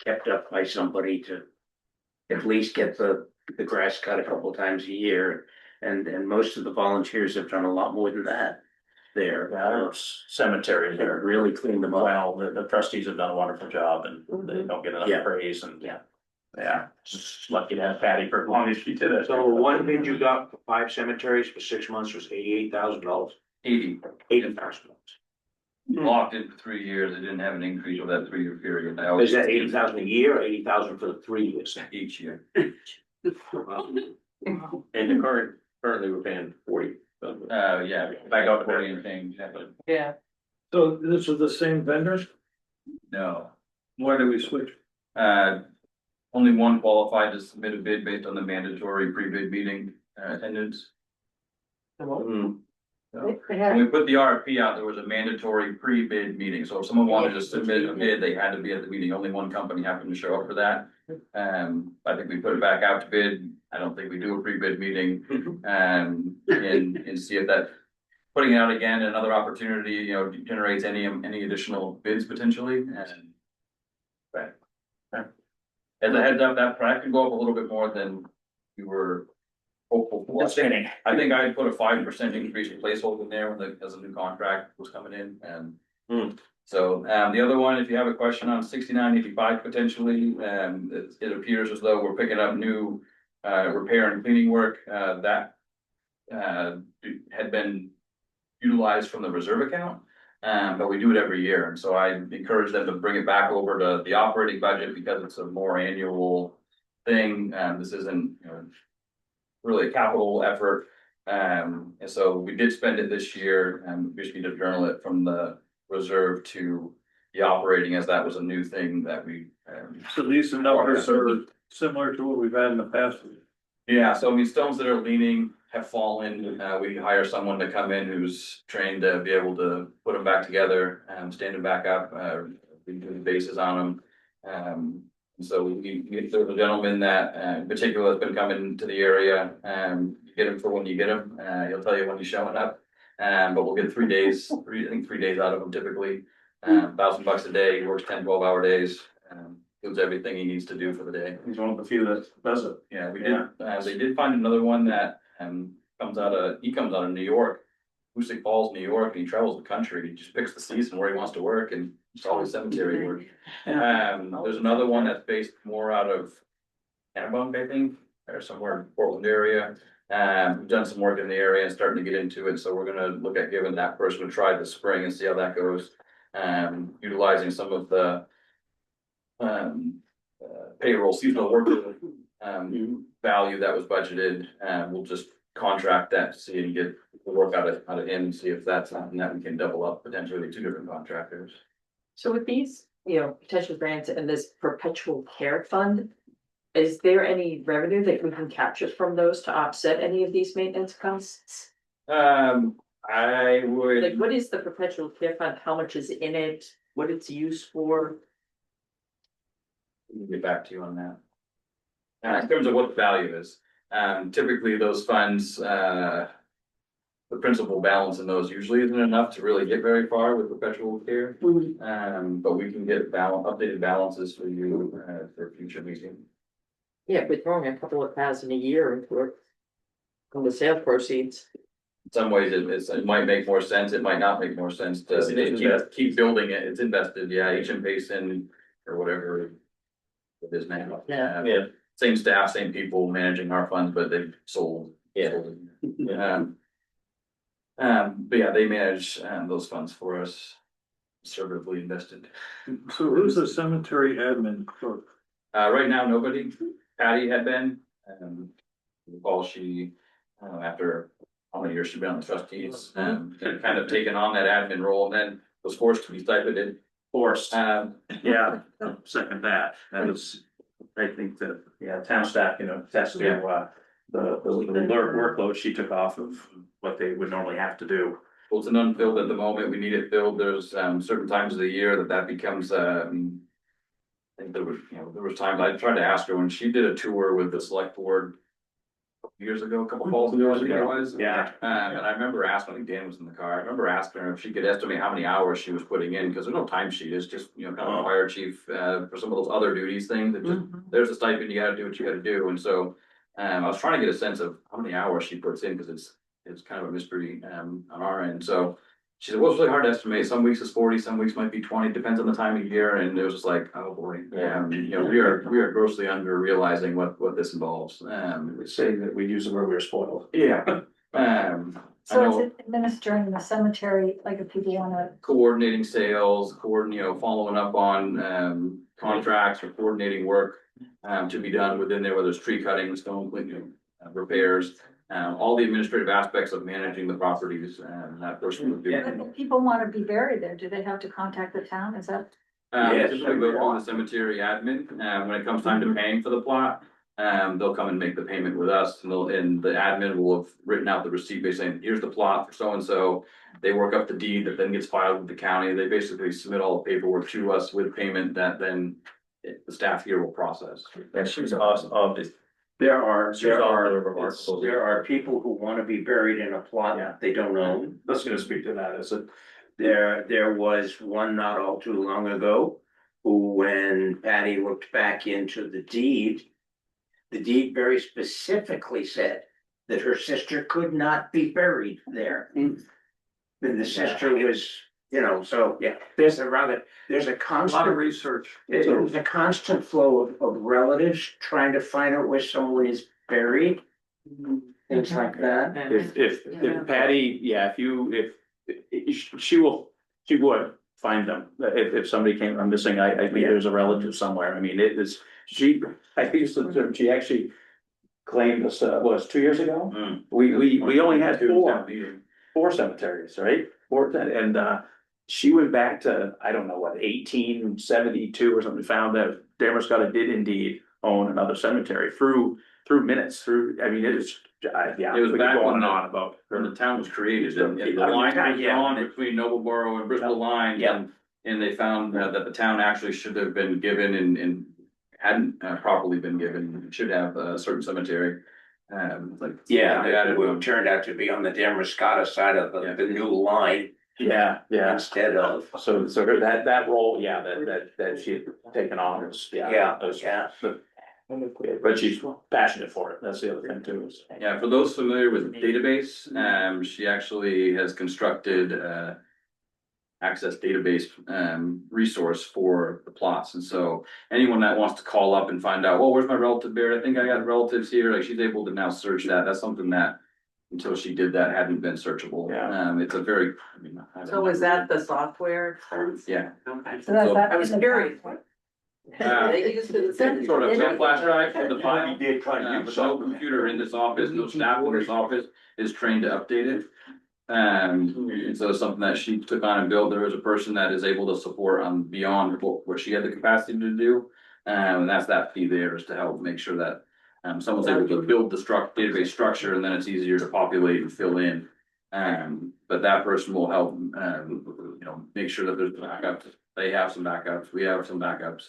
kept up by somebody to at least get the grass cut a couple times a year. And most of the volunteers have done a lot more than that there. Cemeteries They've are really cleaned them up. well, the trustees have done a wonderful job and they don't get enough Yeah. praise and yeah, just lucky to have Patty for as long as she did it. So one bid you got for 5 cemeteries for 6 months was $88,000. 80, $80,000. locked in for 3 years, they didn't have an increase over that 3-year period. I Is always that 80,000 a year or 80,000 for the 3 years? each year. And the currently we're paying 40. Yeah, back out to 40 and things, Yeah. So this is the same vendors? no. Why do we switch? Only one qualified to submit a bid based on the mandatory pre-bid meeting attendance. Mm, So, when we put the RFP out, there was a mandatory pre-bid meeting, so if someone wanted to submit a bid, they had to be at the meeting, only one company happened to show up for that. I think we put it back out to bid, I don't think we do a pre-bid meeting, and see if that. Putting it out again, another opportunity, generates any additional bids potentially, and. Right. As a heads up, that price could go up a little bit more than we were hopeful for. I think I put a 5% increase in placeholder in there as a new contract was coming in and. So, the other one, if you have a question on 6985 potentially, it appears as though we're picking up new, repair and cleaning work, that. Had been utilized from the reserve account. But we do it every year, and so I encourage them to bring it back over to the operating budget because it's a more annual thing. This isn't, really a capital effort. And so we did spend it this year, and we just need to journal it from the reserve to the operating, as that was a new thing that we. So these numbers are similar to what we've had in the past. Yeah, so I mean, stones that are leaning have fallen. We hire someone to come in who's trained to be able to put them back together, stand them back up, we do the bases on them. So there's a gentleman that in particular has been coming to the area, you get him for when you get him, he'll tell you when he's showing up. But we'll get 3 days, I think 3 days out of him typically, $1,000 a day, he works 10-12 hour days. Does everything he needs to do for the day. He's one of the few that does it. Yeah, we did, they did find another one that, comes out of New York. Hoosick Falls, New York, and he travels the country, he just picks the season where he wants to work and it's always cemetery work. There's another one that's based more out of Annabunk, I think, or somewhere in Portland area. We've done some work in the area and starting to get into it, so we're gonna look at giving that person a try this spring and see how that goes. Utilizing some of the payroll seasonal worker value that was budgeted, we'll just contract that to see and get the work out of him and see if that's something that we can double up potentially with 2 different contractors. So with these, potential grants and this perpetual care fund, is there any revenue that we can capture from those to offset any of these maintenance costs? I would. Like, what is the perpetual care fund? How much is in it? What it's used for? We'll get back to you on that. In terms of what the value is, typically those funds, the principal balance in those usually isn't enough to really get very far with perpetual care. But we can get updated balances for you, for future meeting. Yeah, we're throwing a couple of thousand a year into it. On the sale proceeds. In some ways, it might make more sense, it might not make more sense to keep building it, it's invested, each basin or whatever. It is now. Yeah. Same staff, same people managing our funds, but they've sold. But yeah, they manage those funds for us, conservatively invested. So who's the cemetery admin clerk? Right now, nobody. Patty had been, recall she, after how many years she'd been on the trustees, kind of taken on that admin role and then was forced to be stipended. Forced. Yeah, second that. That was, I think that, town staff, that's the workload she took off of what they would normally have to do. Well, it's an unfilled at the moment. We need it filled. There's certain times of the year that becomes I think there was times I tried to ask her when she did a tour with the select board years ago, a couple falls ago, I think it was. Yeah. And I remember asking, I think Dan was in the car, I remember asking her if she could estimate how many hours she was putting in, because there's no time sheet, it's just, you know, kind of a fire chief, for some of those other duties things, that just, there's a stipend, you gotta do what you gotta do, and so. I was trying to get a sense of how many hours she puts in, because it's kind of a mystery, on our end, so. She said, well, it's really hard to estimate, some weeks is 40, some weeks might be 20, depends on the time of year, and it was just like, oh boy. You know, we are grossly under realizing what this involves, We'd say that we use the word we were spoiled. yeah. I So know it's administering the cemetery, like if people wanna, coordinating sales, you know, following up on, contracts or coordinating work. To be done within there, whether it's tree cutting, stone, you know, repairs, all the administrative aspects of managing the properties, that person would do. if people wanna be buried there, do they have to contact the town? Is that? Yes, Typically go through the cemetery admin, when it comes time to paying for the plot. They'll come and make the payment with us, and the admin will have written out the receipt, basically saying, here's the plot for so-and-so. They work up the deed that then gets filed with the county, they basically submit all the paperwork to us with payment that then the staff here will process. And she was awesome, obviously. There are, She was there all are, over remarkable. there are people who wanna be buried in a plot they don't own. Let's gonna speak to that, is it? There was one not all too long ago, who, when Patty looked back into the deed very specifically said that her sister could not be buried there. And the sister was, you know, so, yeah, there's a A lot of constant, research. there's a constant flow of relatives trying to find out where someone is buried. Things like that. If Patty, she would find them, if somebody came, I'm missing, I think there's a relative somewhere, I mean, it is, she actually claimed this, was 2 years ago? We only had four cemeteries, right? Four, and, she went back to, I don't know what, 1872 or something, found that Damariscotta did indeed own another cemetery through minutes, I mean, it is, yeah. It was we could back go on when and on about. When the town was created, and the line was drawn between Noblesboro and Bristol lines, and they found that the town actually should have been given and hadn't properly been given, it should have a certain cemetery. It turned out to be on the Damariscotta side of the new line. Yeah. Instead of. So that role, that she had taken on was, But she's passionate for it, that's the other thing too. Yeah, for those familiar with the database, she actually has constructed access database resource for the plots, and so anyone that wants to call up and find out, well, where's my relative buried, I think I got relatives here, like she's able to now search that, that's something that until she did that hadn't been searchable. It's a very, I mean. So is that the software expense? Yeah. Okay. So that's that I was in the curious. past. They used it as. Sort of, no flash drive for the file. We did try to But use no something. computer in this office, no staff in this office is trained to update it. And so it's something that she took on and built. There was a person that is able to support beyond what she had the capacity to do. And that's that fee there, is to help make sure that someone's able to build the database structure, and then it's easier to populate and fill in. But that person will help, make sure that there's backups. They have some backups, we have some backups.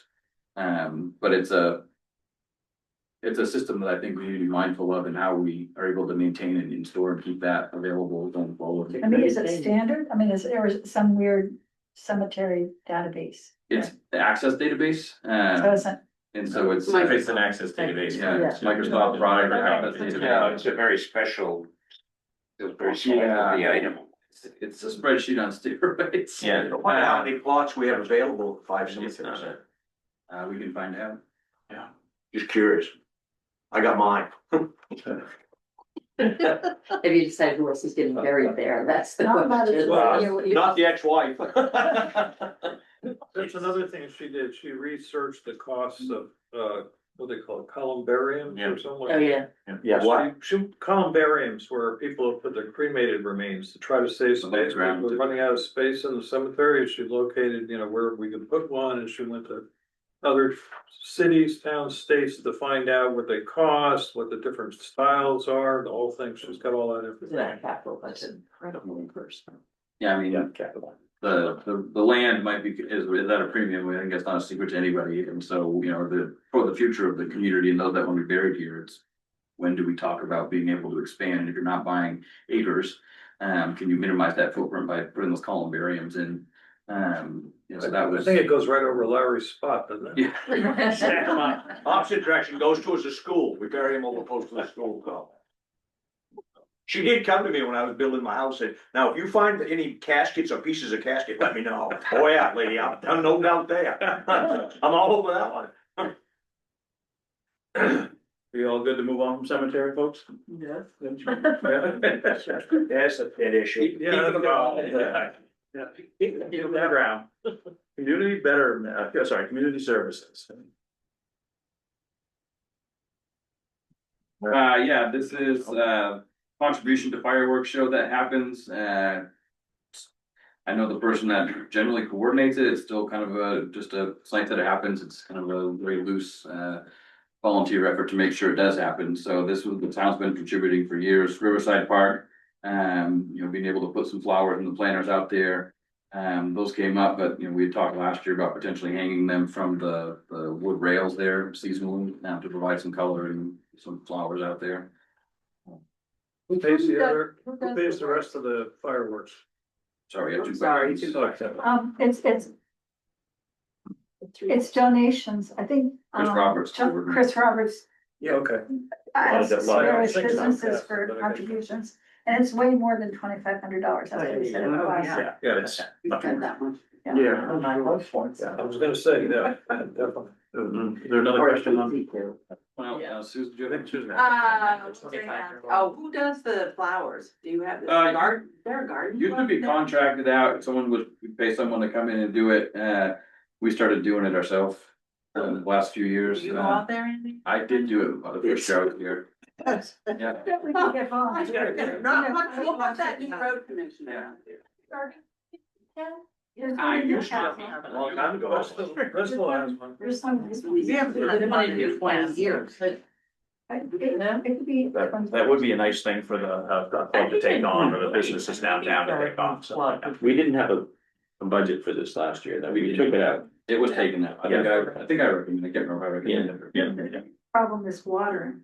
But it's a system that I think we need to be mindful of, and how we are able to maintain and store and keep that available going forward. I mean, is it standard? I mean, is there some weird cemetery database? It's the access database, So it's a, and so it's. It's an access database. It's Microsoft product. It's a very special. It's very special, the item. It's a spreadsheet on steroids. Yeah. I wonder how many plots we have available, 5 cemeteries. We can find out. Just curious. I got mine. Have you decided who else is getting buried there? That's the Not about question. it. Well, not the ex-wife. That's another thing she did, she researched the costs of, what they call it, columbariums or something like Oh, that. yeah. Yeah, what? Columbariums where people have put their cremated remains to try to save space, ground. we're running out of space in the cemetery, she located, where we could put one, and she went to other cities, towns, states to find out what they cost, what the different styles are, the whole thing, she's got all that Isn't information. that capital? That's incredible in person. Yeah, I mean, Capital. the land might be, is at a premium, I think that's not a secret to anybody, and so, for the future of the community and those that want to be buried here, when do we talk about being able to expand? And if you're not buying acres, can you minimize that footprint by putting those columbariums in? So that I was. think it goes right over Larry's spot, doesn't it? Yeah. Opposite direction, goes towards the school, we bury him over close to the school, so. She did come to me when I was building my house, and now if you find any caskets or pieces of casket, let me know. Oh yeah, lady, I'm no doubt there. I'm all over that one. You all good to move on from cemetery, folks? Yes. That's a pit issue. Yeah, Keep that around. Community betterment, community services. Yeah, this is contribution to fireworks show that happens. I know the person that generally coordinates it. It's still kind of just a site that it happens. It's kind of a very loose volunteer effort to make sure it does happen. So this was, the town's been contributing for years. Riverside Park, being able to put some flowers and the planters out there. Those came up, but we had talked last year about potentially hanging them from the wood rails there seasonally, to provide some color and some flowers out there. Who pays the other, who pays the rest of the fireworks? Sorry, I had two Sorry, questions. It's donations, I think. Chris Roberts. Chris Roberts Yeah, okay. asks lot of various things like businesses that, for but I think- contributions, and it's way more than $2,500, that's what he said it was. Yeah, it's. Spend that much. Yeah. I was gonna say, yeah, definitely. Is there another question on? Well, Susan, do you have Susan? Oh, who does the flowers? Do you have this garden? Is there a garden? Used to be club there? contracted out, someone would pay someone to come in and do it, we started doing it ourselves in the last few years. Do you go out there, Andy? I did do it on the first show I was here. Yeah. We can get volunteers. Not much, what's that new road commissioner? I used to, a long time ago. Bristol has one. There's some. We haven't done it in 20 years. It could be. That would be a nice thing for the club to take on, or the businesses downtown to take on, so. We didn't have a budget for this last year, that we took it out. It was taken out. I think I recommend, I can't remember if I recommended it. Problem is watering,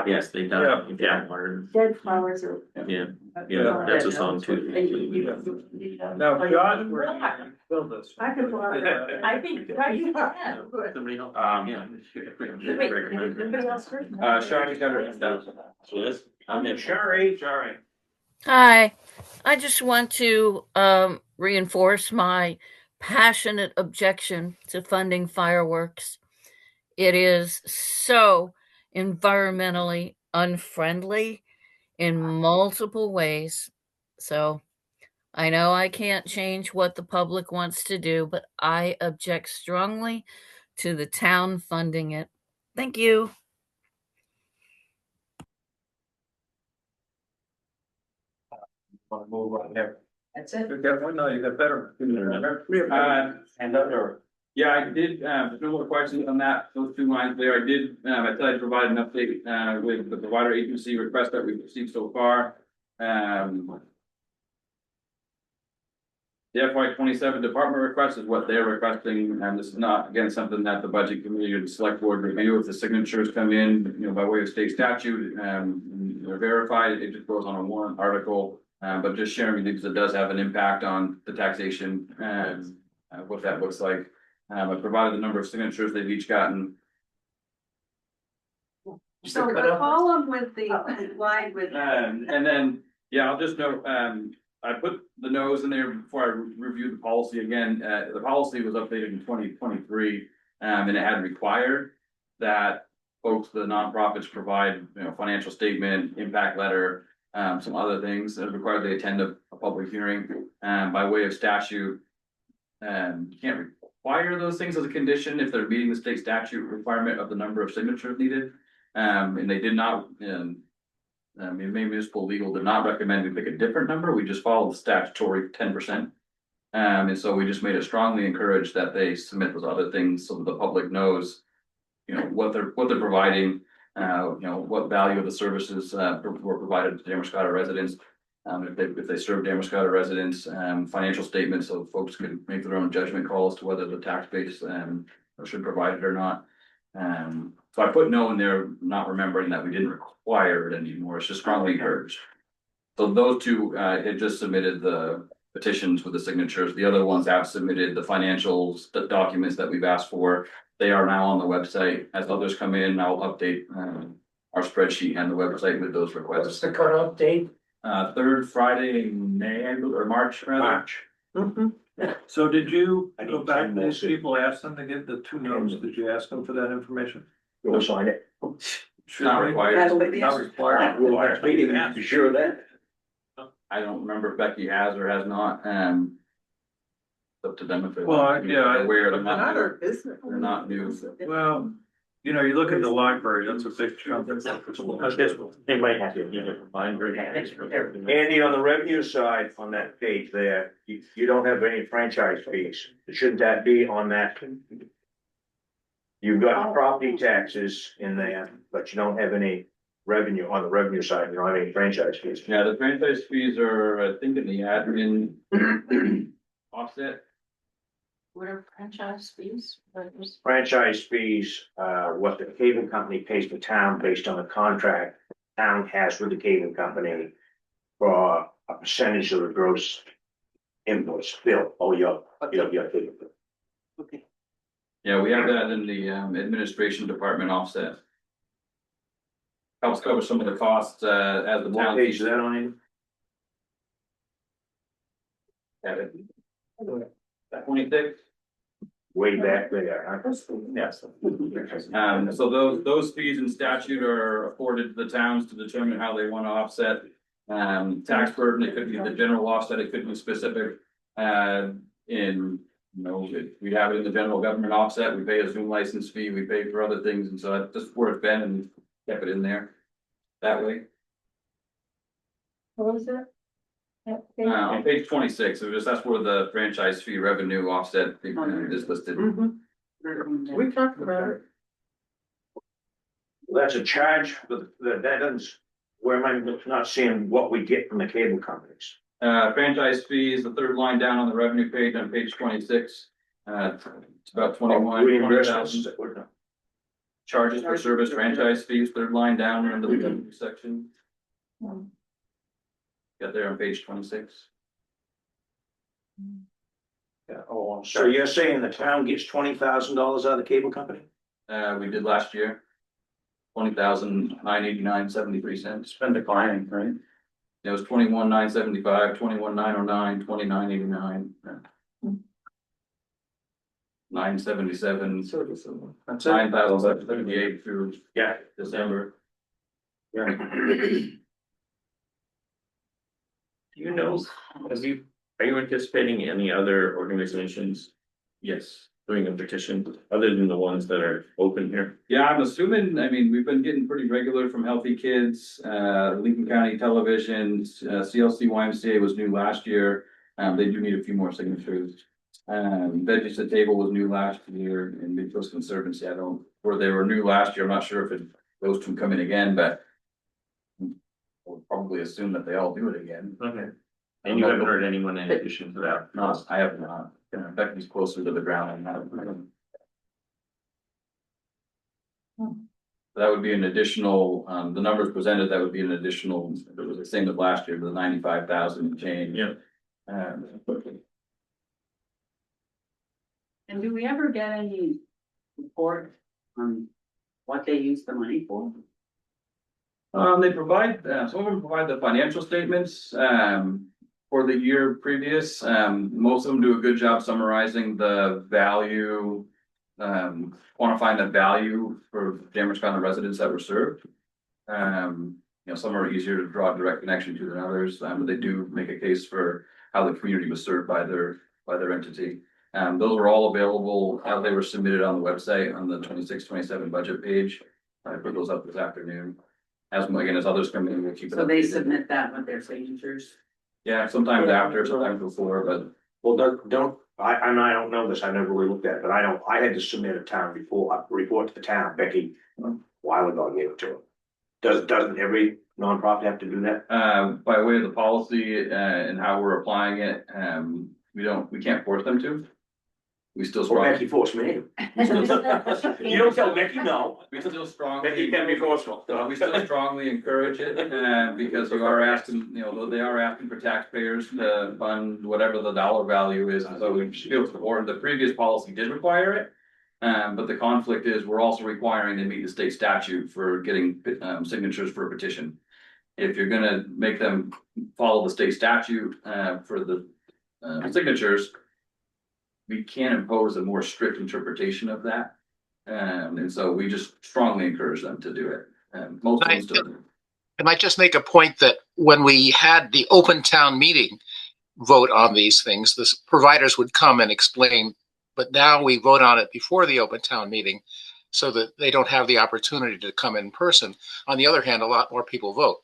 Yes, they done, dead flowers are. yeah, that's a song too. Now, Josh, where do you build this? I could water. I think. Somebody else. Yeah. Anybody else heard? Shari got her down. I'm in. Sherry. Hi, I just want to reinforce my passionate objection to funding fireworks. It is so environmentally unfriendly in multiple ways. So I know I can't change what the public wants to do, but I object strongly to the town funding it. Thank you. Want to move on there? That's it. You got one, no, you got better. And or. Yeah, I did, there's no more questions on that, those two lines there. I did, I thought I'd provide an update, with the provider agency request that we've received so far. The FY 27 department request is what they're requesting, and this is not, again, something that the budget committee or the select board review. If the signatures come in, by way of state statute, they're verified, it just goes on a warrant article. But just sharing because it does have an impact on the taxation and what that looks like. I provided the number of signatures they've each gotten. So the column with the line with. And then, yeah, I'll just note, I put the no's in there before I reviewed the policy again. The policy was updated in 2023, and it had required that folks, the nonprofits provide, financial statement, impact letter, some other things. It required they attend a public hearing, by way of statute. You can't require those things as a condition if they're meeting the state statute requirement of the number of signatures needed. And they did not, municipal legal did not recommend we pick a different number. We just followed the statutory 10%. And so we just made it strongly encouraged that they submit those other things so that the public knows, what they're providing, what value of the services were provided to Damariscotta residents. If they serve Damariscotta residents, financial statements, so folks can make their own judgment calls to whether the tax base should provide it or not. So I put no in there, not remembering that we didn't require it anymore, it's just strongly encouraged. So those two, had just submitted the petitions with the signatures, the other ones have submitted the financials, the documents that we've asked for. They are now on the website, as others come in, I'll update, our spreadsheet and the website with those requests. What's the cutoff date? Third Friday in May, or March, rather. March. So did you I need go back 10 to more these people, ask them to get the two notes, did you ask them for that information? You'll sign it. It's not required. Not required. You sure of that? I don't remember if Becky has or has not, up to them if they. Well, yeah, Aware they're Not not our new, business. they're not new. Well, you know, you look at the library, that's a big chunk. They might have to, reminder. Andy, on the revenue side, on that page there, you don't have any franchise fees. Shouldn't that be on that? You've got property taxes in there, but you don't have any revenue on the revenue side. You don't have any franchise fees. Yeah, the franchise fees are, I think, in the admin offset. What are franchise fees? Franchise fees, what the cable company pays the town based on the contract town has with the cable company for a percentage of the gross invoice bill, your cable bill. Okay. Yeah, we have that in the administration department offset. Helps cover some of the costs, as the What town. page is that on? Have it. 26. Way back there, huh? Yes. So those fees in statute are afforded to the towns to determine how they want to offset. Tax burden, it could be the general offset, it could be specific. We have it in the general government offset, we pay a Zoom license fee, we pay for other things, and so that's just where it's been and kept it in there. That way. What was that? On page 26, so just that's where the franchise fee revenue offset is listed. We talked about it. That's a charge, but that doesn't, where am I not seeing what we get from the cable companies? Franchise fees, the third line down on the revenue page on page 26. It's about 21. Reimbursements. 20,000. Charges for service franchise fees, third line down under the revenue section. Got there on page 26. Yeah, so you're saying the town gets $20,000 out of the cable company? We did last year. 20,989.73. It's been declining, right? It was 21,975, 21,909, 29.89. 977. That's it. 9,738 through Yeah. December. Do you know, are you anticipating any other organizations Yes. doing a petition other than the ones that are open here? Yeah, I'm assuming, I mean, we've been getting pretty regular from Healthy Kids, Lincoln County Television, CLC YMCA was new last year. They do need a few more signatures. Veggies at Table was new last year, and Midcoast Conservancy, where they were new last year, I'm not sure if those two come in again, but we'll probably assume that they all do it again. Okay. And you haven't heard anyone in addition to that? No, I have not. Becky's closer to the ground on that. That would be an additional, the numbers presented, that would be an additional, it was the same as last year, the 95,000 change. Yeah. And do we ever get any report on what they use the money for? They provide, some of them provide the financial statements, for the year previous. Most of them do a good job summarizing the value, quantifying the value for Damariscotta residents that were served. Some are easier to draw a direct connection to than others, but they do make a case for how the community was served by their entity. Those are all available, how they were submitted on the website on the 26-27 budget page. I put those up this afternoon. As others come in, we'll keep it. So they updated. submit that with their signatures? Yeah, sometimes after, sometimes before, but Well, I don't know this, I never really looked at it, but I had to submit a report to the town, Becky, a while ago, I gave it to her. Doesn't every nonprofit have to do that? by way of the policy and how we're applying it, we can't force them to. We still Well, strongly, Becky forced me. You don't tell Becky no. we still strongly. Becky can be forceful. We still strongly encourage it, because you are asking, they are asking for taxpayers to fund whatever the dollar value is, and so we feel support. The previous policy did require it. But the conflict is we're also requiring they meet the state statute for getting, signatures for a petition. If you're gonna make them follow the state statute, for the, signatures, we can impose a more strict interpretation of that. And so we just strongly encourage them to do it. Most of them still do. I might just make a point that when we had the open town meeting vote on these things, the providers would come and explain, but now we vote on it before the open town meeting so that they don't have the opportunity to come in person. On the other hand, a lot more people vote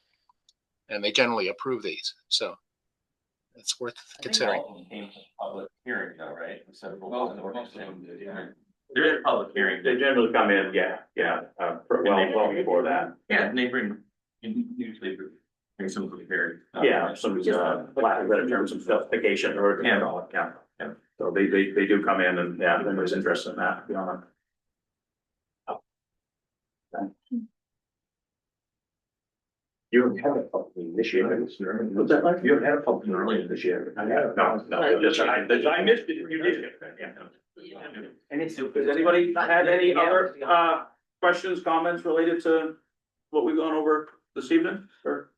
and they generally approve these. So it's worth considering. Public hearing though, right? Instead of. Most of them did, yeah. There is public hearing. They generally come in, well before that. Yeah, and they bring, usually bring some to the hearing. Yeah, some, lack of better terms of justification or, yeah. So they do come in and, yeah, everybody's interested in that, to be honest. You haven't had a public meeting this year. What's that like? You haven't had a public meeting earlier this year. No, just, I missed it, you did. Yeah. Does anybody have any other, questions, comments related to what we've gone over this evening, or?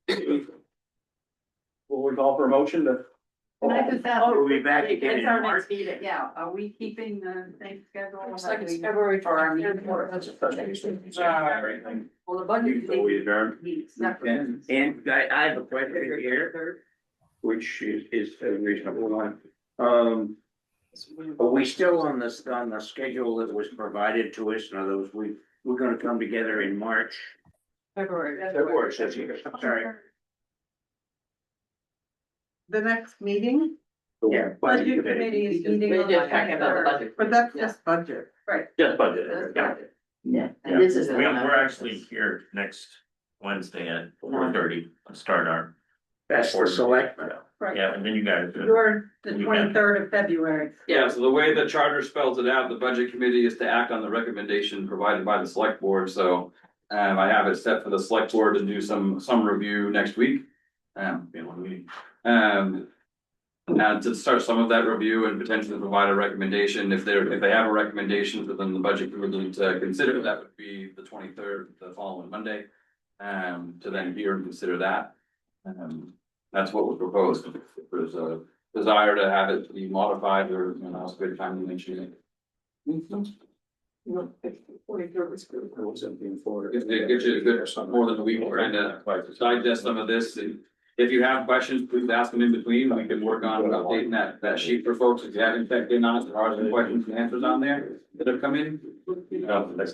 Will we call for a motion to? Can I just ask? We'll be back again in It's our March. next meeting, yeah, are we keeping the same schedule? Looks like it's February For our meeting. Everything. Well, the budget. Before we adjourn. And I have a question here, which is a reasonable one. Are we still on the schedule that was provided to us? In other words, we're gonna come together in March. February. Sorry. The next meeting, Yeah. Budget committee is meeting We're on just talking about the 23rd. budget. but that's just budget. Just budget, yeah. Yeah, and this is. the one We're I- actually here next Wednesday at 4:30 to start our, That's the selectmen. Right. yeah, and then you guys. You're the 23rd of February. Yeah, so the way the charter spells it out, the budget committee is to act on the recommendation provided by the select board, so. I have it set for the select board to do some review next week. And to start some of that review and potentially provide a recommendation, if they have a recommendation for them, the budget committee to consider, that would be the 23rd, the following Monday. To then hear and consider that. That's what was proposed. If there's a desire to have it be modified or, it's a good time to mention it. It gives you a good, more than a week, trying to digest some of this. And if you have questions, please ask them in between. We can work on updating that sheet for folks. If you haven't checked in on it, there are some questions and answers on there that have come in. I have a bunch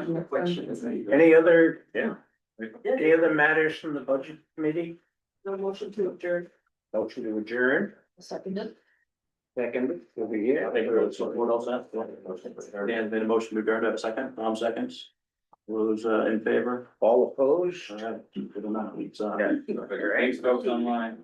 of questions. Any other matters from the budget committee? No motion to adjourn. Motion to adjourn. Seconded. Second, over here. I think we're, what else that? Dan made a motion to adjourn, have a second, Tom seconds. Those, in favor? All opposed? All right, good enough. Yeah. Thanks, folks online.